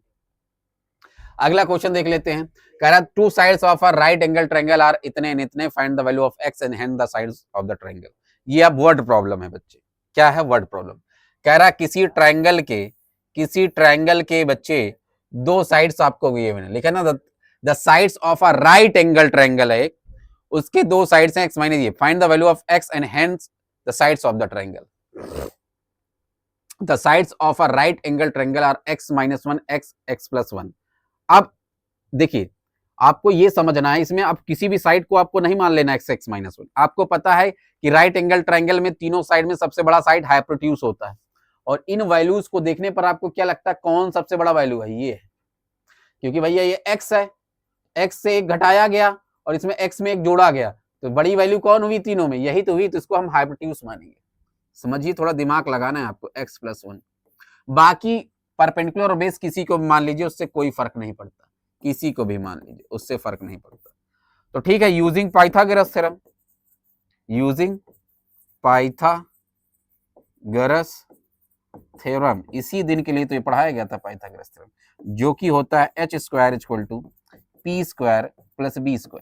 अगला क्वेश्चन देख लेते हैं, कह रहा है two sides of a right angle triangle are इतने एंड इतने, find the value of X and hence the sides of the triangle. ये अब वर्ड प्रॉब्लम है बच्चे, क्या है वर्ड प्रॉब्लम, कह रहा है किसी ट्रायंगल के बच्चे दो साइड्स आपको दिए हुए हैं, लिखा ना the sides of a right angle triangle है, उसके दो साइड्स हैं एक्स माइनस ये, find the value of X and hence the sides of the triangle. The sides of a right angle triangle are x - 1 x + 1। अब देखिए आपको ये समझना है, इसमें अब किसी भी साइड को आपको नहीं मान लेना x - 1, आपको पता है कि राइट एंगल ट्रायंगल में तीनों साइड में सबसे बड़ा साइड हाइपोटेन्यूज होता है, और इन वैल्यूज को देखने पर आपको क्या लगता है कौन सबसे बड़ा वैल्यू है, ये है, क्योंकि भैया ये x है, x से एक घटाया गया और इसमें x में एक जोड़ा गया, तो बड़ी वैल्यू कौन हुई तीनों में, यही तो हुई, तो इसको हम हाइपोटेन्यूज मानेंगे। समझिए, थोड़ा दिमाग लगाना है आपको, x + 1, बाकी परपेंडिकुलर और बेस किसी को भी मान लीजिए, उससे कोई फर्क नहीं पड़ता, किसी को भी मान लीजिए उससे फर्क नहीं पड़ता, तो ठीक है, using Pythagoras theorem, using Pythagoras theorem, इसी दिन के लिए तो ये पढ़ाया गया था पाइथागोरस थ्योरम, जो कि होता है h² = p² + b²।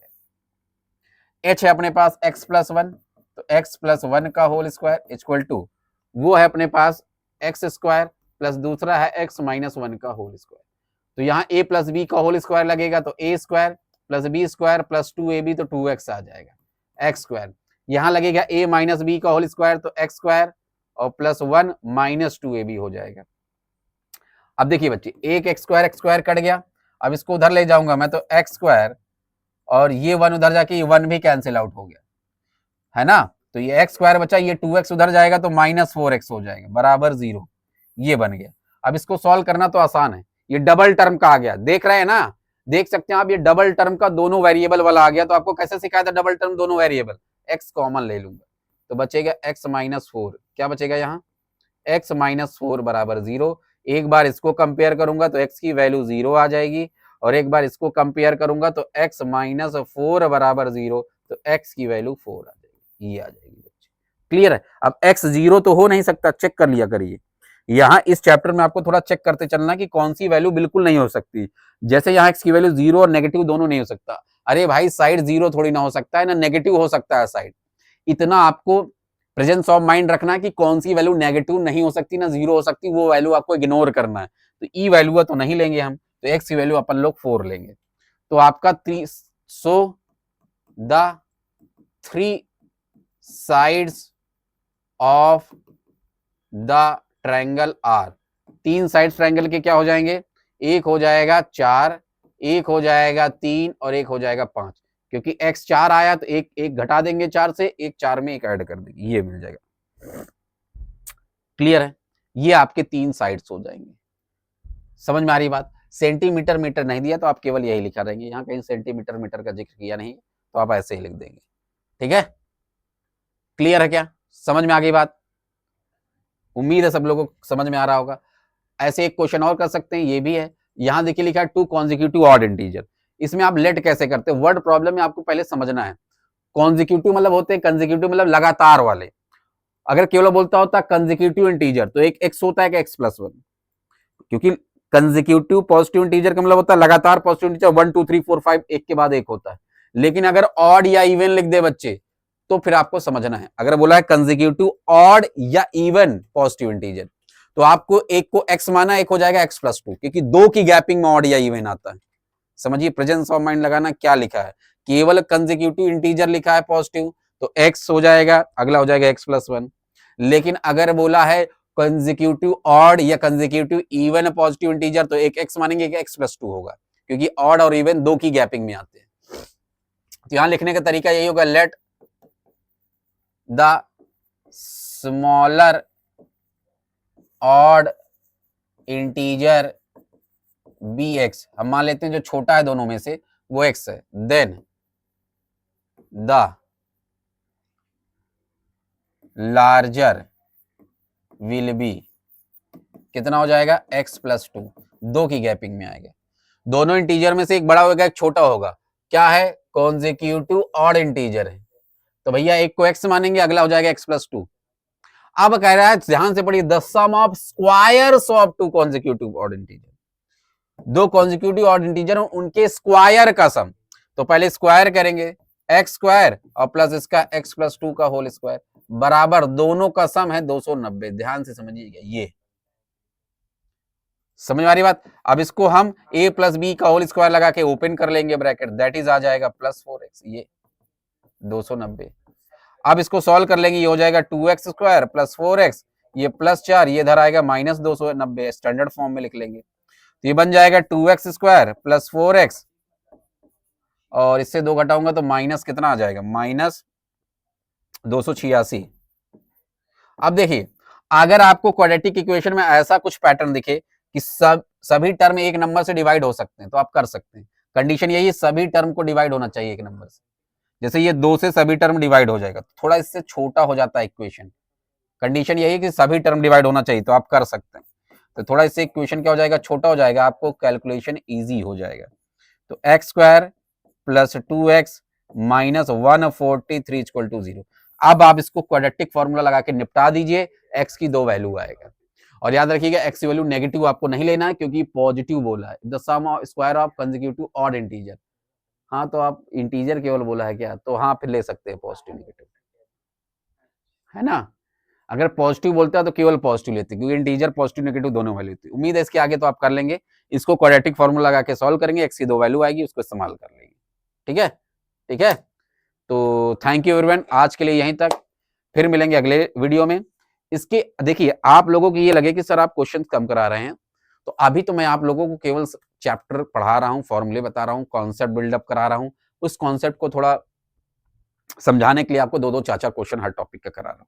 h है अपने पास x + 1, तो x + 1 का होल स्क्वायर इक्वल टू वो है अपने पास x² प्लस दूसरा है x - 1 का होल स्क्वायर, तो यहाँ a + b का होल स्क्वायर लगेगा, तो a² + b² + 2ab, तो 2x आ जाएगा, x², यहाँ लगेगा a - b का होल स्क्वायर, तो x² और +1 - 2ab हो जाएगा। अब देखिए बच्चे, एक x² कट गया, अब इसको उधर ले जाऊंगा मैं, तो x² और ये 1 उधर जाके ये 1 भी कैंसिल आउट हो गया, है ना, तो ये x² बचा, ये 2x उधर जाएगा तो -4x हो जाएगा बराबर 0, ये बन गया। अब इसको सॉल्व करना तो आसान है, ये डबल टर्म का आ गया, देख रहे हैं ना, देख सकते हैं आप, ये डबल टर्म का दोनों वेरिएबल वाला आ गया, तो आपको कैसे सिखाया था डबल टर्म दोनों वेरिएबल, x कॉमन ले लूंगा, तो बचेगा x - 4, क्या बचेगा यहाँ, x - 4 बराबर 0, एक बार इसको कंपेयर करूंगा तो x की वैल्यू 0 आ जाएगी, और एक बार इसको कंपेयर करूंगा तो x - 4 बराबर 0, तो x की वैल्यू 4 आ जाएगी, ये आ जाएगी बच्चे, क्लियर है। अब x 0 तो हो नहीं सकता, चेक कर लिया करिए, यहाँ इस चैप्टर में आपको थोड़ा चेक करते चलना कि कौन सी वैल्यू बिल्कुल नहीं हो सकती, जैसे यहाँ x की वैल्यू 0 और नेगेटिव दोनों नहीं हो सकता, अरे भाई साइड 0 थोड़ी ना हो सकता है, ना नेगेटिव हो सकता है साइड, इतना आपको प्रेजेंस ऑफ माइंड रखना कि कौन सी वैल्यू नेगेटिव नहीं हो सकती ना 0 हो सकती, वो वैल्यू आपको इग्नोर करना है, तो ई वैल्यू तो नहीं लेंगे हम, तो x की वैल्यू अपन लोग 4 लेंगे, तो आपका so the 3 sides of the triangle are, 3 sides triangle के क्या हो जाएंगे, एक हो जाएगा 4, एक हो जाएगा 3 और एक हो जाएगा 5, क्योंकि x 4 आया तो एक घटा देंगे 4 से, एक 4 में एक ऐड कर देंगे, ये मिल जाएगा, क्लियर है, ये आपके 3 साइड्स हो जाएंगे। समझ में आ रही बात, सेंटीमीटर मीटर नहीं दिया तो आप केवल यही लिखा रहेंगे, यहाँ कहीं सेंटीमीटर मीटर का जिक्र किया नहीं, तो आप ऐसे ही लिख देंगे, ठीक है, क्लियर है क्या, समझ में आ गई बात, उम्मीद है सब लोगों को समझ में आ रहा होगा। ऐसे एक क्वेश्चन और कर सकते हैं, ये भी है, यहां देखिए लिखा है 2 कॉन्जिक्यूटिव ऑड इंटीजर, इसमें आप लेट कैसे करते हैं, वर्ड प्रॉब्लम में आपको पहले समझना है, कॉन्जिक्यूटिव मतलब होते हैं, कंजिक्यूटिव मतलब लगातार वाले, अगर केवल बोलता होता कंजिक्यूटिव इंटीजर तो एक x होता है कि x + 1, क्योंकि कंजिक्यूटिव पॉजिटिव इंटीजर का मतलब होता है लगातार पॉजिटिव इंटीजर 1 2 3 4 5 एक के बाद एक होता है, लेकिन अगर ऑड या इवन लिख दे बच्चे तो फिर आपको समझना है, अगर बोला है कंजिक्यूटिव ऑड या इवन पॉजिटिव इंटीजर, तो आपको एक को x माना, एक हो जाएगा x+2, क्योंकि दो की गैपिंग में ऑड या इवन आता है। समझिए प्रेजेंस ऑफ माइंड लगाना, क्या लिखा है, केवल कंसेक्यूटिव इंटीजर लिखा है पॉजिटिव, तो x हो जाएगा, अगला हो जाएगा x+1। लेकिन अगर बोला है कंसेक्यूटिव ऑड या कंसेक्यूटिव इवन पॉजिटिव इंटीजर, तो एक x मानेंगे, एक x+2 होगा, क्योंकि ऑड और इवन दो की गैपिंग में आते हैं। तो यहां लिखने का तरीका यही होगा, let the smaller odd integer be X, हम मान लेते हैं जो छोटा है दोनों में से वो x है, then the larger will be, कितना हो जाएगा, x+2, दो की गैपिंग में आएगा। दोनों इंटीजर में से एक बड़ा होगा, एक छोटा होगा, क्या है, कॉन्सेक्यूटिव ऑड इंटीजर है, तो भैया एक को x मानेंगे, अगला हो जाएगा x+2। अब कह रहा है, ध्यान से पढ़िए, the sum of squares of two consecutive odd integer, दो कॉन्सेक्यूटिव ऑड इंटीजर उनके स्क्वायर का सम, तो पहले स्क्वायर करेंगे, x स्क्वायर और प्लस इसका x+2 का होल स्क्वायर बराबर, दोनों का सम है 290। ध्यान से समझिएगा, ये समझ आ रही बात। अब इसको हम a प्लस बी का होल स्क्वायर लगा के ओपन कर लेंगे ब्रैकेट, दैट इज आ जाएगा +4x, ये 290। अब इसको सॉल्व कर लेंगे, ये हो जाएगा 2x स्क्वायर प्लस 4x, ये +4, ये इधर आएगा -290, स्टैंडर्ड फॉर्म में लिख लेंगे, तो ये बन जाएगा 2x स्क्वायर प्लस 4x, और इससे 2 घटाऊंगा तो माइनस कितना आ जाएगा, -286। अब देखिए, अगर आपको क्वाड्रेटिक इक्वेशन में ऐसा कुछ पैटर्न दिखे कि सभी टर्म एक नंबर से डिवाइड हो सकते हैं, तो आप कर सकते हैं। कंडीशन यही है, सभी टर्म को डिवाइड होना चाहिए एक नंबर से। जैसे ये 2 से सभी टर्म डिवाइड हो जाएगा, थोड़ा इससे छोटा हो जाता है इक्वेशन, कंडीशन यही है कि सभी टर्म डिवाइड होना चाहिए, तो आप कर सकते हैं। तो थोड़ा इससे इक्वेशन क्या हो जाएगा, छोटा हो जाएगा, आपको कैलकुलेशन ईजी हो जाएगा। तो x square plus 2x minus 143 equal to 0। अब आप इसको क्वाड्रेटिक फॉर्मूला लगा के निपटा दीजिए, x की दो वैल्यू आएगा। और याद रखिएगा, x की वैल्यू नेगेटिव आपको नहीं लेना है, क्योंकि पॉजिटिव बोला है, the sum of square of consecutive odd integer. हाँ, तो आप इंटीजर केवल बोला है क्या, तो हाँ फिर ले सकते हैं पॉजिटिव नेगेटिव, है ना। अगर पॉजिटिव बोलता है तो केवल पॉजिटिव लेते हैं, क्योंकि इंटीजर पॉजिटिव नेगेटिव दोनों वैल्यू होती है। उम्मीद है इसके आगे तो आप कर लेंगे, इसको क्वाड्रेटिक फॉर्मूला लगा के सॉल्व करेंगे, x की दो वैल्यू आएगी, उसको इस्तेमाल कर लेंगे। ठीक है, ठीक है। तो थैंक यू एवरीवन, आज के लिए यहीं तक, फिर मिलेंगे अगले वीडियो में। इसके देखिए, आप लोगों को ये लगे कि सर आप क्वेश्चन कम करा रहे हैं, तो अभी तो मैं आप लोगों को केवल चैप्टर पढ़ा रहा हूँ, फॉर्मूले बता रहा हूँ, कॉन्सेप्ट बिल्डअप करा रहा हूँ, उस कॉन्सेप्ट को थोड़ा समझाने के लिए आपको 2-2 4-4 क्वेश्चन हर टॉपिक का करा रहा हूँ।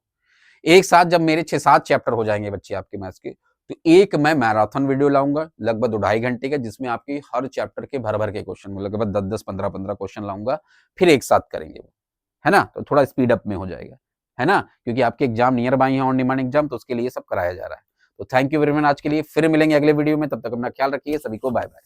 एक साथ जब मेरे 6-7 चैप्टर हो जाएंगे बच्चे आपके मैथ्स के, तो एक मैं मैराथन वीडियो लाऊंगा लगभग 2-2.5 घंटे का, जिसमें आपकी हर चैप्टर के भर के क्वेश्चन, लगभग 10-10 15-15 क्वेश्चन लाऊंगा, फिर एक साथ करेंगे वो, है ना। तो थोड़ा स्पीड अप में हो जाएगा, है ना, क्योंकि आपके एग्जाम नियर बाई है, ऑन डिमांड एग्जाम, तो उसके लिए सब कराया जा रहा है। तो थैंक यू वेरी मच आज के लिए, फिर मिलेंगे अगले वीडियो में, तब तक अपना ख्याल रखिए, सभी को बाय बाय।